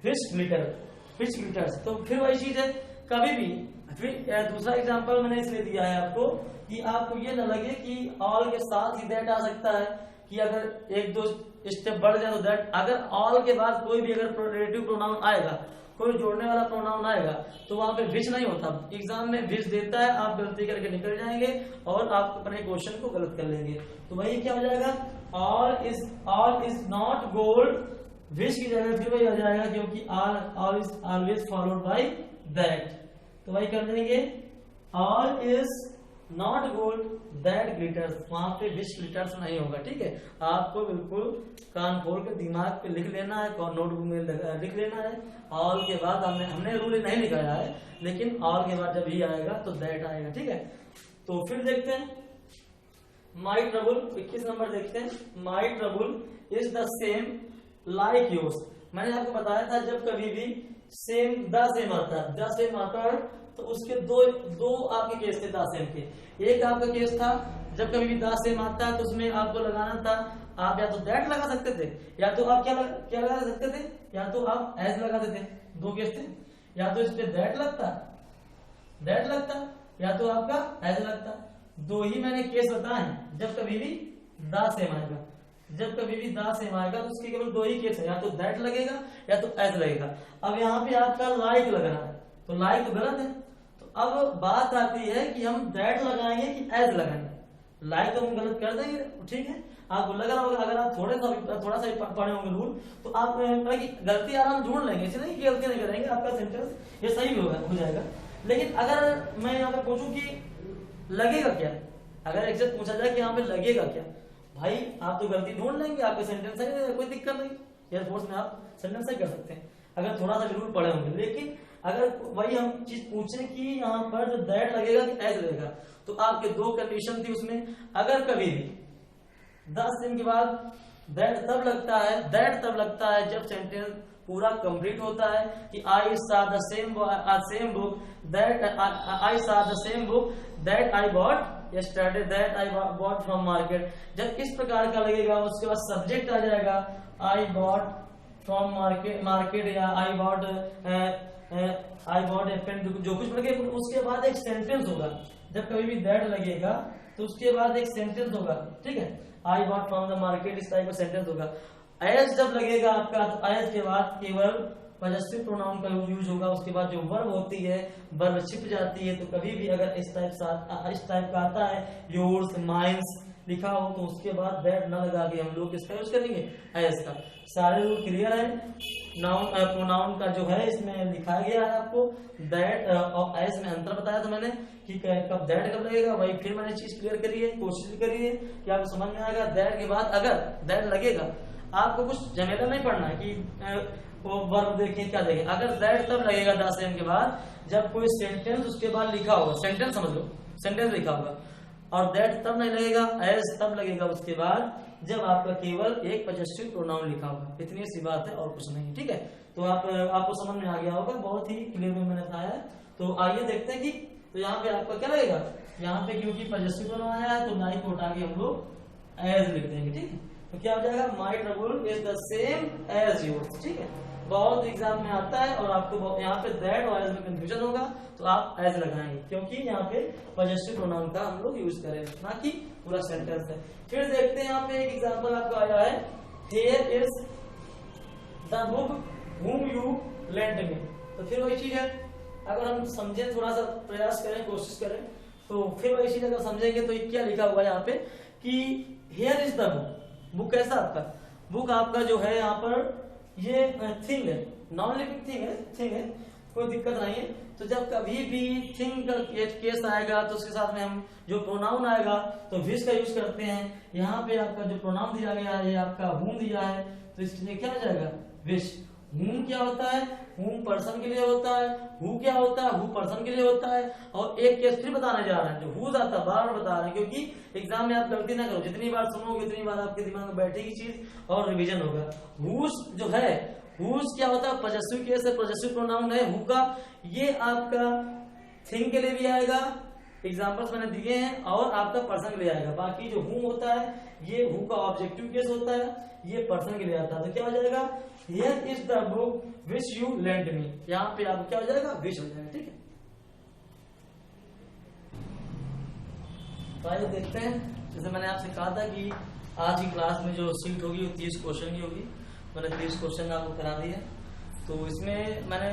Speaker 1: fish glitters. तो फिर वही चीज है, कभी भी फिर दूसरा एग्जांपल मैंने इसलिए दिया है आपको कि आपको ये न लगे कि ऑल के साथ ही दैट आ सकता है, कि अगर एक दो स्टेप बढ़ जाए तो दैट, अगर ऑल के बाद कोई भी अगर रिलेटिव प्रोनाउन आएगा, कोई जोड़ने वाला प्रोनाउन आएगा, तो वहां पे विच नहीं होता। एग्जाम में विच देता है, आप गलती करके निकल जाएंगे और आप अपने क्वेश्चन को गलत कर लेंगे। तो वही क्या हो जाएगा, ऑल इज नॉट गोल्ड, विच की जगह फिर वही हो जाएगा, क्योंकि all is always followed by that. तो वही कर देंगे, all is not gold that glitters, वहां पे विच ग्लिटर्स नहीं होगा। ठीक है, आपको बिल्कुल कान खोल के दिमाग पे लिख लेना है और नोटबुक में लिख लेना है। ऑल के बाद हमने रूल नहीं लिखाया है, लेकिन ऑल के बाद जब ही आएगा तो दैट आएगा। ठीक है, तो फिर देखते हैं माई ट्रबल, 21 नंबर देखते हैं। My trouble is the same like yours. मैंने आपको बताया था जब कभी भी सेम द सेम आता है तो उसके दो आपके केस थे द सेम के। एक आपका केस था जब कभी भी द सेम आता है तो उसमें आपको लगाना था, आप या तो दैट लगा सकते थे, या तो आप क्या लगा सकते थे, या तो आप एज लगाते थे। दो केस थे, या तो इस पे दैट लगता या तो आपका एज लगता। दो ही मैंने केस बताए हैं जब कभी भी द सेम आएगा। जब कभी भी द सेम आएगा तो उसके केवल दो ही केस है, या तो दैट लगेगा या तो एज लगेगा। अब यहाँ पे आपका लाइक लग रहा है, तो लाइक तो गलत है। तो अब बात आती है कि हम दैट लगाएंगे कि एज लगाएंगे। लाइक तो हम गलत कर देंगे, ठीक है, आपको लग रहा होगा, अगर आप थोड़ा सा पढ़े होंगे रूल तो आप गलती आराम ढूंढ लेंगे, इसलिए नहीं गलती नहीं करेंगे, आपका सेंटेंस ये सही भी हो जाएगा। लेकिन अगर मैं यहाँ पे पूछूं कि लगेगा क्या, अगर एग्जैक्ट पूछा जाए कि यहाँ पे लगेगा क्या, भाई आप तो गलती ढूंढ लेंगे, आपके सेंटेंस सही है, कोई दिक्कत नहीं, एयरफोर्स में आप सेंटेंस सही कर सकते हैं अगर थोड़ा सा रूल पढ़े होंगे। लेकिन अगर वही हम चीज पूछे कि यहाँ पर जो दैट लगेगा कि एज लगेगा, तो आपके दो कंडीशन थी उसमें। अगर कभी भी 10 दिन के बाद दैट तब लगता है जब सेंटेंस पूरा कंप्लीट होता है कि आई saw the same book that I bought yesterday, that I bought from market। जब इस प्रकार का लगेगा उसके बाद सब्जेक्ट आ जाएगा, आई bought from market या आई बॉट ए पेन, जो कुछ लगे उसके बाद एक सेंटेंस होगा। जब कभी भी दैट लगेगा तो उसके बाद एक सेंटेंस होगा। ठीक है, I bought from the market, इस टाइप का सेंटेंस होगा। एज जब लगेगा आपका तो एज के बाद केवल पॉजेसिव प्रोनाउन का यूज होगा। उसके बाद जो वर्ब होती है वर्ब छिप जाती है। तो कभी भी अगर इस टाइप का आता है योर्स माइंस लिखा हो तो उसके बाद दैट न लगा के हम लोग किसका यूज करेंगे, एज का। सारे रूल क्लियर है। नाउन प्रोनाउन का जो है इसमें लिखा गया है आपको, दैट और एज में अंतर बताया था मैंने कि कब दैट कब लगेगा। वही फिर मैंने चीज क्लियर करी है, कोशिश भी करी है कि आपको समझ में आएगा। दैट के बाद अगर दैट लगेगा आपको कुछ झमेला नहीं पड़ना है कि वो वर्ब देखें क्या देखें। अगर दैट तब लगेगा 10 AM के बाद जब कोई सेंटेंस उसके बाद लिखा होगा, सेंटेंस समझ लो, सेंटेंस लिखा होगा। और दैट तब नहीं लगेगा, एज तब लगेगा उसके बाद जब आपका केवल एक पॉजेसिव प्रोनाउन लिखा होगा। इतनी सी बात है और कुछ नहीं। ठीक है, तो आपको समझ में आ गया होगा, बहुत ही क्लियर में मैंने बताया है। तो आइए देखते हैं कि तो यहाँ पे आपका क्या लगेगा। यहाँ पे क्योंकि पॉजेसिव प्रोनाउन आया है तो नाई को हटा के हम लोग एज लिख देंगे। ठीक है, तो क्या हो जाएगा, my trouble is the same as yours. ठीक है, बहुत एग्जाम में आता है और आपको यहाँ पे दैट और एज में कंफ्यूजन होगा तो आप एज लगाएंगे क्योंकि यहाँ पे पॉजेसिव प्रोनाउन का हम लोग यूज करें, ना कि पूरा सेंटेंस है। फिर देखते हैं यहाँ पे एक एग्जांपल आपको आया है, here is the book whom you lent me। तो फिर वही चीज है, अगर हम समझें, थोड़ा सा प्रयास करें, कोशिश करें, तो फिर वही चीज अगर समझेंगे तो क्या लिखा हुआ है यहाँ पे कि here is the book. Book कैसा आपका, बुक आपका जो है यहाँ पर ये थिंग है, नॉन लिविंग थिंग है, कोई दिक्कत नहीं है। तो जब कभी भी थिंग का केस आएगा तो उसके साथ में हम जो प्रोनाउन आएगा तो विश का यूज करते हैं। यहाँ पे आपका जो प्रोनाउन दिया गया है ये आपका whom दिया है, तो इसके लिए क्या हो जाएगा, विश। whom क्या होता है, whom पर्सन के लिए होता है, who क्या होता है, who पर्सन के लिए होता है। और एक केस फिर बताने जा रहे हैं जो who आता है, बार बता रहे हैं क्योंकि एग्जाम में आप गलती ना करो, जितनी बार सुनोगे उतनी बार आपके दिमाग में बैठेगी चीज और रिवीजन होगा। whose जो है, whose क्या होता है, पॉजेसिव केस है, पॉजेसिव प्रोनाउन है who का, ये आपका थिंग के लिए भी आएगा, एग्जाम्पल्स मैंने दिए हैं, और आपका पर्सन के लिए आएगा। बाकी जो whom होता है ये who का ऑब्जेक्टिव केस होता है, ये पर्सन के लिए आता है। तो क्या हो जाएगा, here is the book which you lent me, यहाँ पे आपको क्या हो जाएगा, which हो जाएगा। ठीक है, तो आइए देखते हैं, जैसे मैंने आपसे कहा था कि आज की क्लास में जो सीट होगी वो 30 क्वेश्चन की होगी। मैंने 30 क्वेश्चन आपको करा दिया। तो इसमें मैंने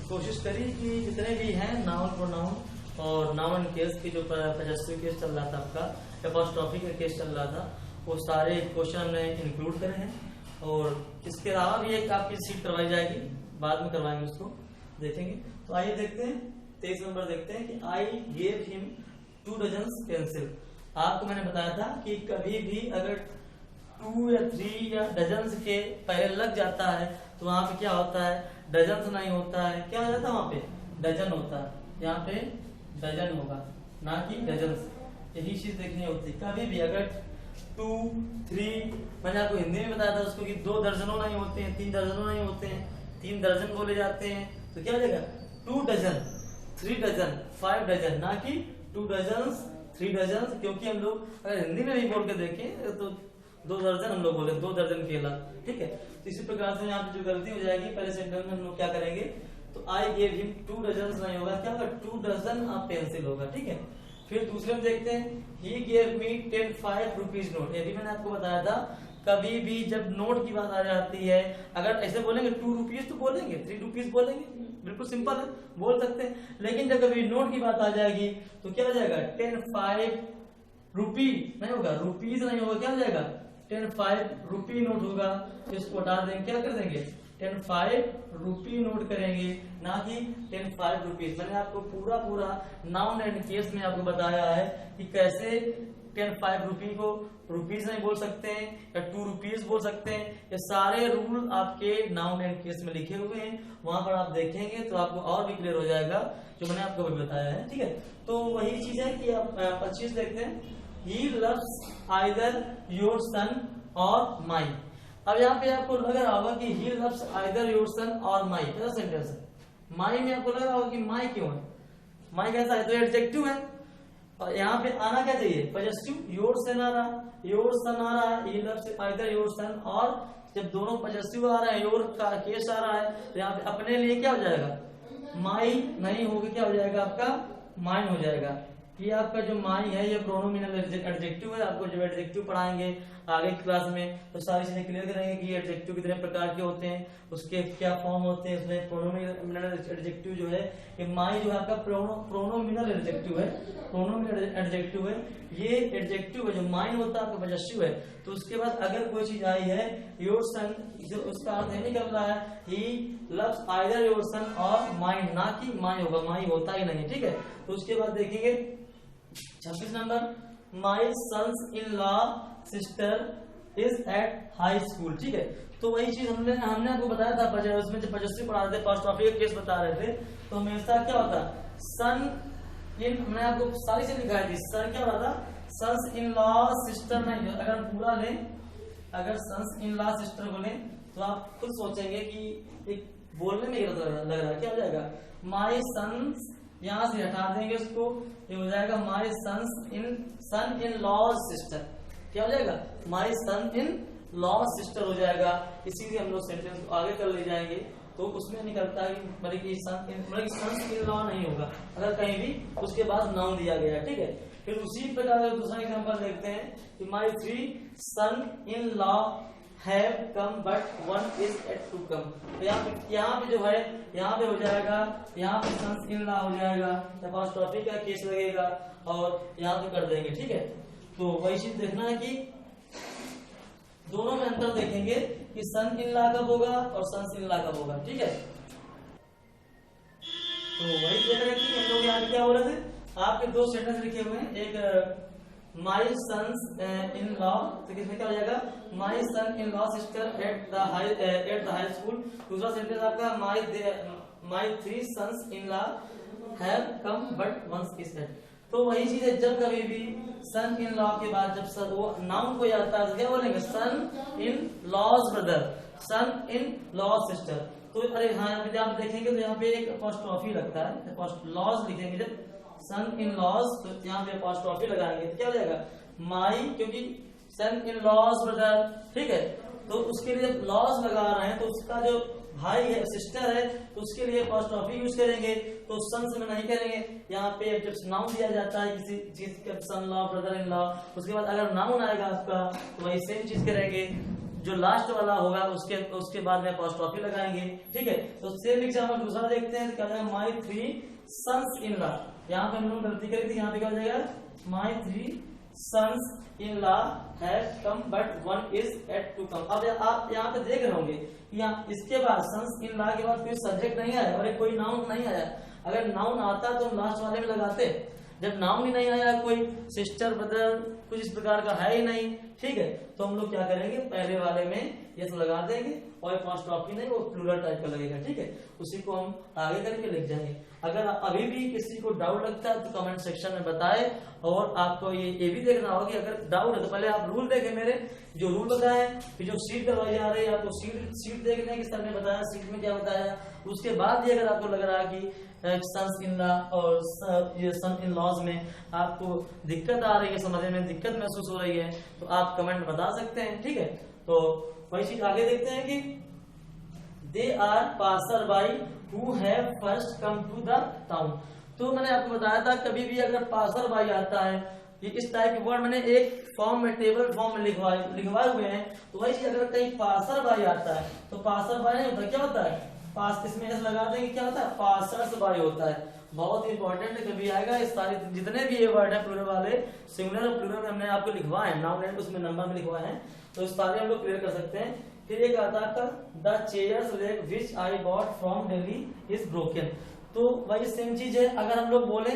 Speaker 1: कोशिश करी कि जितने भी हैं नाउन प्रोनाउन और नाउन केस की जो पजेसिव केस चल रहा था आपका, एपोस्ट्रोफी का केस चल रहा था, वो सारे क्वेश्चन हमने इंक्लूड करे हैं। और इसके अलावा भी एक आपकी सीट करवाई जाएगी, बाद में करवाएंगे, उसको देखेंगे। तो आइए देखते हैं 23 नंबर देखते हैं कि I gave him 2 dozen pencil. आपको मैंने बताया था कि कभी भी अगर 2 या 3 या डजन के पहले लग जाता है तो वहां पे क्या होता है, डजन नहीं होता है, क्या हो जाता है वहां पे डजन होता है। यहाँ पे डजन होगा ना कि डजन। यही चीज देखनी होती है। कभी भी अगर 2, 3, मैंने आपको हिंदी में बताया था उसको कि 2 दर्जनों नहीं होते हैं, 3 दर्जनों नहीं होते हैं, 3 दर्जन बोले जाते हैं। तो क्या हो जाएगा 2 डजन, 3 डजन, 5 डजन, ना कि 2 डजन, 3 डजन। क्योंकि हम लोग अगर हिंदी में भी बोल के देखें तो 2 दर्जन हम लोग बोले, 2 दर्जन केला, ठीक है। तो इसी प्रकार से यहाँ पे जो गलती हो जाएगी, पहले सेंटेंस में हम लोग क्या करेंगे, तो आई गेव हिम 2 डजन नहीं होगा, क्या होगा 2 डजन पेंसिल होगा, ठीक है। फिर दूसरे में देखते हैं, he gave me 10 5 rupees note. ये भी मैंने आपको बताया था, कभी भी जब नोट की बात आ जाती है, अगर ऐसे बोलेंगे 2 रुपीज तो बोलेंगे, 3 रुपीज बोलेंगे, बिल्कुल सिंपल है, बोल सकते हैं। लेकिन जब कभी नोट की बात आ जाएगी तो क्या हो जाएगा 10 5 रुपी नहीं होगा, रुपीज नहीं होगा, क्या हो जाएगा 10 5 रुपी नोट होगा। तो इसको हटा देंगे, क्या कर देंगे 10 5 रुपी नोट करेंगे, ना कि 10 5 रुपीज। मैंने आपको पूरा नाउन एंड केस में आपको बताया है कि कैसे 10 5 रुपी को रुपीज नहीं बोल सकते हैं या 2 रुपीज बोल सकते हैं। ये सारे रूल आपके नाउन एंड केस में लिखे हुए हैं, वहां पर आप देखेंगे तो आपको और भी क्लियर हो जाएगा जो मैंने आपको भी बताया है, ठीक है। तो वही चीज है कि आप 25 देखते हैं, he loves either your son और माई। अब यहाँ पे आपको लग रहा होगा कि he loves either your son और माई, कैसा सेंटेंस है। माई में आपको लग रहा होगा कि माई क्यों है, माई कैसा है, तो एडजेक्टिव है। और यहाँ पे आना क्या चाहिए पजेसिव, योर सन आ रहा, योर सन आ रहा है, he loves either your son. और जब दोनों पजेसिव आ रहा है, योर का केस आ रहा है, तो यहाँ पे अपने लिए क्या हो जाएगा, माई नहीं होगी, क्या हो जाएगा आपका माइन हो जाएगा। ये आपका जो माई है ये प्रोनोमिनल एडजेक्टिव है। आपको जब एडजेक्टिव पढ़ाएंगे आगे क्लास में तो सारी चीजें क्लियर करेंगे कि एडजेक्टिव कितने प्रकार के होते हैं, उसके क्या फॉर्म होते हैं। उसमें प्रोनोमिनल एडजेक्टिव जो है, ये माई जो है आपका प्रोनोमिनल एडजेक्टिव है, प्रोनोमिनल एडजेक्टिव है। ये एडजेक्टिव है, जो माइन होता है आपका पजेसिव है। तो उसके बाद अगर कोई चीज आई है योर सन, जो उसका अर्थ है निकल रहा है he loves either your son और माइन, ना कि माई होगा, माई होता ही नहीं, ठीक है। तो उसके बाद देखेंगे 26 number, my sons in law sister is at high school, ठीक है। तो वही चीज हमने आपको बताया था, उसमें जब पजेसिव पढ़ा रहे थे, अपोस्ट्रोफी का केस बता रहे थे, तो हमेशा क्या होता सन इन, मैंने आपको सारी चीज दिखाई थी, सर क्या हो रहा था सन्स इन लॉ सिस्टर नहीं। अगर हम पूरा लें, अगर सन्स इन लॉ सिस्टर बोले तो आप खुद सोचेंगे कि एक बोलने में लग रहा है, क्या हो जाएगा माई सन्स, यहां से हटा देंगे उसको, ये हो जाएगा my son in law sister, क्या हो जाएगा my son in law sister हो जाएगा। इसीलिए हम लोग सेंटेंस को आगे कर ले जाएंगे तो उसमें निकलता है मतलब कि सन इन लॉ नहीं होगा अगर कहीं भी उसके बाद नाउन दिया गया है, ठीक है। फिर उसी प्रकार का दूसरा एग्जांपल देखते हैं कि my 3 son in law have come but 1 is yet to come. तो यहाँ पे जो है, यहाँ पे हो जाएगा, यहाँ पे सन्स इन लॉ हो जाएगा, अपोस्ट्रोफी का केस लगेगा और यहाँ पे कर देंगे, ठीक है। तो वही चीज देखना है कि दोनों में अंतर देखेंगे कि सन इन लॉ कब होगा और सन्स इन लॉ कब होगा, ठीक है। तो वही देख रहे कि हम लोग यहाँ क्या हो रहे थे, आपके 2 सेंटेंस लिखे हुए हैं, एक माई सन्स इन लॉ, तो किसमें क्या हो जाएगा my son in law sister at the high school. दूसरा सेंटेंस आपका my 3 sons in law have come but 1 is yet. तो वही चीज है, जब कभी भी सन इन लॉ के बाद जब सर वो नाउन को आता है तो क्या बोलेंगे son in law's brother, son in law sister. तो अरे हाँ आप देखेंगे तो यहाँ पे एक अपोस्ट्रोफी लगता है, लॉज लिखेंगे जब सन इन लॉज, तो यहाँ पे अपोस्ट्रोफी लगाएंगे तो क्या हो जाएगा माई, क्योंकि सन इन लॉज ब्रदर, ठीक है। तो उसके लिए जब लॉज लगा रहे हैं तो उसका जो भाई है, सिस्टर है, तो उसके लिए अपॉस्ट्रोफी यूज करेंगे, तो सन्स में नहीं करेंगे। यहाँ पे जब नाउन दिया जाता है किसी चीज का, सन लॉ, ब्रदर इन लॉ, उसके बाद अगर नाउन आएगा आपका तो वही सेम चीज करेंगे, जो लास्ट वाला होगा उसके बाद में अपॉस्ट्रोफी लगाएंगे, ठीक है। तो सेम एग्जाम्पल दूसरा देखते हैं, क्या जाएगा, माई 3 सन्स इन लॉ। यहाँ पे हम लोग गलती करी थी, यहाँ पे क्या हो जाएगा, माई 3 sons in law have come but one is yet to come। अब आप यहाँ पे देख रहे होंगे यहाँ इसके बाद sons in law के बाद कोई सब्जेक्ट नहीं आया और कोई नाउन नहीं आया। अगर नाउन आता तो हम लास्ट वाले में लगाते, जब नाउन ही नहीं आया, कोई सिस्टर ब्रदर कुछ इस प्रकार का है ही नहीं, ठीक है, तो हम लोग क्या करेंगे, पहले वाले में यस लगा देंगे और अपॉस्ट्रोफी नहीं, वो प्लूरल टाइप का लगेगा, ठीक है, उसी को हम आगे करके लिख जाएंगे। अगर अभी भी किसी को डाउट लगता है तो कमेंट सेक्शन में बताएं, और आपको ये भी देखना होगा कि अगर डाउट है तो पहले आप रूल देखें, मेरे जो रूल बताए, फिर जो सीट करवाई जा रही है आपको सीट देखने की, सर ने बताया सीट में क्या बताया, उसके बाद भी अगर आपको लग रहा है कि सन्स इन लॉ और ये सन इन लॉज में आपको दिक्कत आ रही है, समझने में दिक्कत महसूस हो रही है, तो आप कमेंट बता सकते हैं, ठीक है। तो वही चीज आगे देखते हैं कि they are passer by who have first come to the town. तो मैंने आपको बताया था कभी भी अगर पासर बाई आता है, ये इस टाइप के वर्ड मैंने एक फॉर्म में, टेबल फॉर्म में लिखवाए हुए हैं, तो वही चीज अगर कहीं पासर बाई आता है तो पासर बाई नहीं होता, क्या होता है, पास, इसमें एस लगा देंगे, क्या होता है, पासर्स बाई होता है। बहुत इंपॉर्टेंट है, कभी आएगा इस सारे जितने भी ये वर्ड है प्लूरल वाले, सिंगुलर और प्लूरल हमने आपको लिखवाए हैं, नाउन एंड उसमें नंबर में लिखवाए हैं, तो इस सारे हम लोग क्लियर कर सकते हैं। फिर एक आता है the chairs leg which I bought from Delhi is broken. तो वही सेम चीज है, अगर हम लोग बोले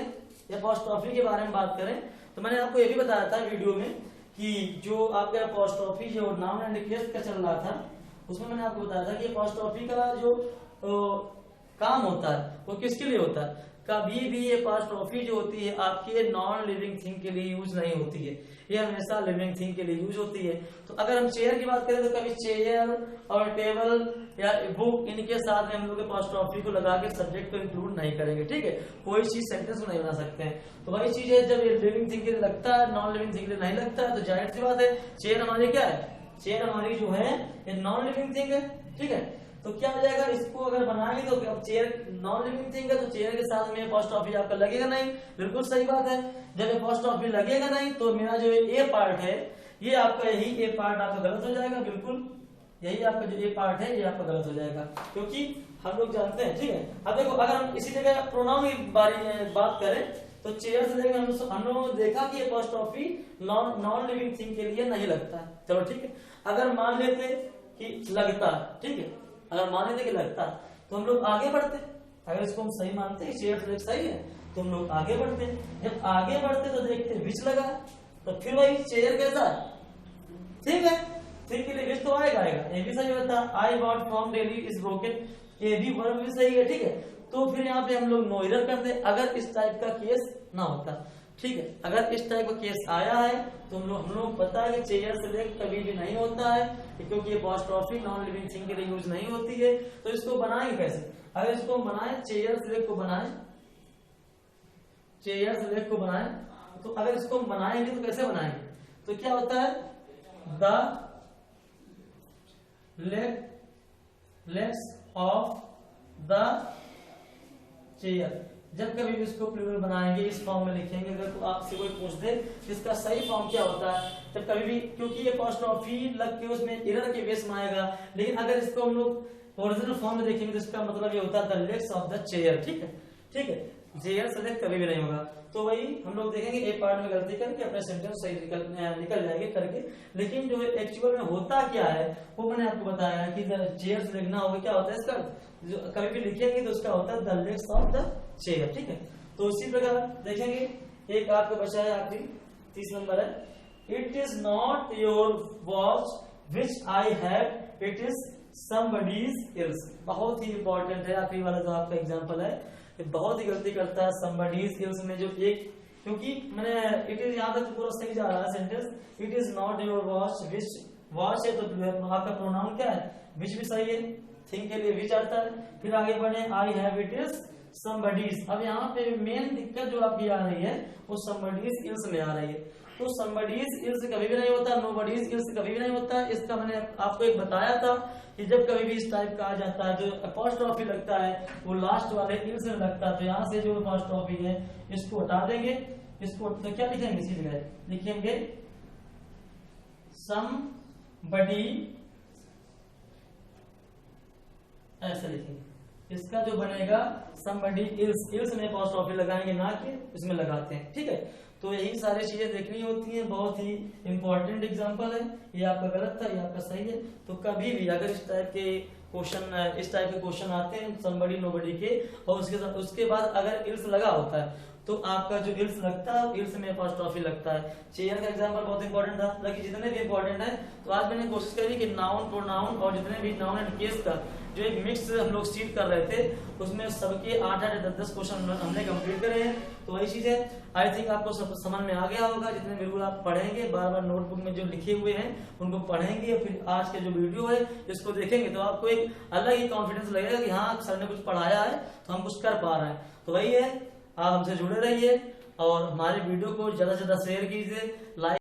Speaker 1: अपॉस्ट्रोफी के बारे में बात करें तो मैंने आपको ये भी बताया था वीडियो में कि जो आपका अपॉस्ट्रोफी जो नाउन एंड केस का चल रहा था, उसमें मैंने आपको बताया था कि अपॉस्ट्रोफी का जो काम होता है वो किसके लिए होता है, कभी भी ये अपॉस्ट्रोफी जो होती है आपकी नॉन लिविंग थिंग के लिए यूज नहीं होती है, ये हमेशा लिविंग थिंग के लिए यूज होती है। तो अगर हम चेयर की बात करें तो कभी चेयर और टेबल या बुक इनके साथ में हम लोग अपॉस्ट्रोफी को लगा के सब्जेक्ट को इंक्लूड नहीं करेंगे, ठीक है, कोई चीज सेंटेंस में नहीं बना सकते हैं। तो वही चीज है, जब ये लिविंग थिंग के लिए लगता है, नॉन लिविंग थिंग के लिए नहीं लगता है, तो जाहिर सी बात है चेयर हमारी क्या है, चेयर हमारी जो है ये नॉन लिविंग थिंग है, ठीक है। तो क्या हो जाएगा, इसको अगर बनाएंगे तो अब चेयर नॉन लिविंग थिंग है तो चेयर के साथ में अपॉस्ट्रोफी आपका लगेगा नहीं, बिल्कुल सही बात है। जब अपॉस्ट्रोफी लगेगा नहीं तो मेरा जो ए पार्ट है ये आपका, यही ए पार्ट आपका गलत हो जाएगा, बिल्कुल यही आपका जो ए पार्ट है ये आपका गलत हो जाएगा, क्योंकि हम लोग जानते हैं, ठीक है। अब देखो अगर हम इसी जगह प्रोनाउन की बारे में बात करें तो चेयर से लेकर हम लोगों ने देखा कि अपॉस्ट्रोफी नॉन लिविंग थिंग के लिए नहीं लगता है, चलो ठीक है। अगर मान लेते कि लगता, ठीक है, अगर मान लेते कि लगता तो हम लोग आगे बढ़ते, अगर इसको हम सही मानते हैं चेयर सही है तो हम लोग आगे बढ़ते, जब आगे बढ़ते तो देखते विच लगा, तो फिर वही चेयर कैसा, ठीक है, थिंग के लिए विच तो आएगा, ये भी सही होता है, I bought from Delhi is broken, ये भी वर्ब भी सही है, ठीक है। तो फिर यहाँ पे हम लोग नो एरर करते अगर इस टाइप का केस ना होता, ठीक है। अगर इस टाइप का केस आया है तो हम लोग पता है कि चेयर से लेकर कभी भी नहीं होता है, क्योंकि ये अपॉस्ट्रोफी नॉन लिविंग थिंग के लिए यूज नहीं होती है। तो इसको बनाएंगे कैसे, अगर इसको बनाए चेयर से लेकर को बनाए, चेयर से लेकर को बनाए, तो अगर इसको बनाएंगे तो कैसे बनाएंगे, तो क्या होता है, the legs of the chair. जब कभी भी इसको प्लूरल बनाएंगे इस फॉर्म में लिखेंगे, अगर तो आपसे कोई पूछ दे इसका सही फॉर्म क्या होता है, जब कभी भी, क्योंकि ये अपॉस्ट्रोफी लग के उसमें एरर के बेस में आएगा, लेकिन अगर इसको हम लोग ओरिजिनल फॉर्म में देखेंगे तो इसका मतलब ये होता है the legs of the chair, ठीक है, ठीक है, चेयर से लेग कभी भी नहीं होगा। तो वही हम लोग देखेंगे ए पार्ट में गलती करके अपने सेंटेंस सही निकल जाएंगे करके, लेकिन जो एक्चुअल में होता क्या है वो मैंने आपको बताया कि चेयर से लिखना होगा, क्या होता है इसका, जो कभी भी लिखेंगे तो उसका होता है the legs of the chair, ठीक है। तो उसी प्रकार देखेंगे एक आपको बचा है आखिरी 30 नंबर है, it is not your watch which I have, it is somebody's else. बहुत ही इंपॉर्टेंट है, आखिरी वाला जो आपका एग्जांपल है बहुत ही गलती करता है समबडीज एल्स में, जो एक, क्योंकि मैंने इट इज यहाँ तक पूरा सही जा रहा है sentence, it is not your watch which, watch है तो आपका प्रोनाउन क्या है, विच भी सही है, थिंग के लिए विच आता है। फिर आगे बढ़े, I have, it is somebody's. अब यहाँ पे मेन दिक्कत जो आपकी आ रही है वो समबडीज एल्स में आ रही है। तो somebody's इल्स कभी भी नहीं होता, nobody's इल्स कभी भी नहीं होता। इसका मैंने आपको एक बताया था कि जब कभी भी इस टाइप का आ जाता है, जो अपॉस्ट्रोफी लगता है वो लास्ट वाले इल्स में लगता है, तो यहाँ से जो अपॉस्ट्रोफी है इसको हटा देंगे। इसको तो क्या लिखेंगे, इसी जगह लिखेंगे somebody, ऐसे लिखेंगे। इसका जो बनेगा somebody else, else में अपॉस्ट्रोफी लगाएंगे, ना कि इसमें लगाते हैं, ठीक है। तो यही सारी चीजें देखनी होती हैं, बहुत ही इंपॉर्टेंट एग्जांपल है। ये आपका गलत था, ये आपका सही है। तो कभी भी अगर इस टाइप के क्वेश्चन आते हैं somebody nobody के, और उसके बाद अगर इल्स लगा होता है तो आपका जो इल्स लगता है इल्स में अपॉस्ट्रोफी लगता है। चेयर का एग्जांपल बहुत इंपॉर्टेंट था, बाकी जितने भी इंपॉर्टेंट है। तो आज मैंने कोशिश करी कि नाउन प्रोनाउन और जितने भी नाउन एंड केस का जो एक मिक्स हम लोग सीट कर रहे थे, उसमें सबके 8-8 10-10 क्वेश्चन हमने कंप्लीट करे हैं। तो वही चीज है, आई थिंक आपको सब समझ में आ गया होगा। जितने बिल्कुल आप पढ़ेंगे, बार बार नोटबुक में जो लिखे हुए हैं उनको पढ़ेंगे, फिर आज के जो वीडियो है इसको देखेंगे, तो आपको एक अलग ही कॉन्फिडेंस लगेगा कि हाँ सर ने कुछ पढ़ाया है तो हम कुछ कर पा रहे हैं। तो वही है, आप हमसे जुड़े रहिए और हमारे वीडियो को ज्यादा से ज्यादा शेयर कीजिए, लाइक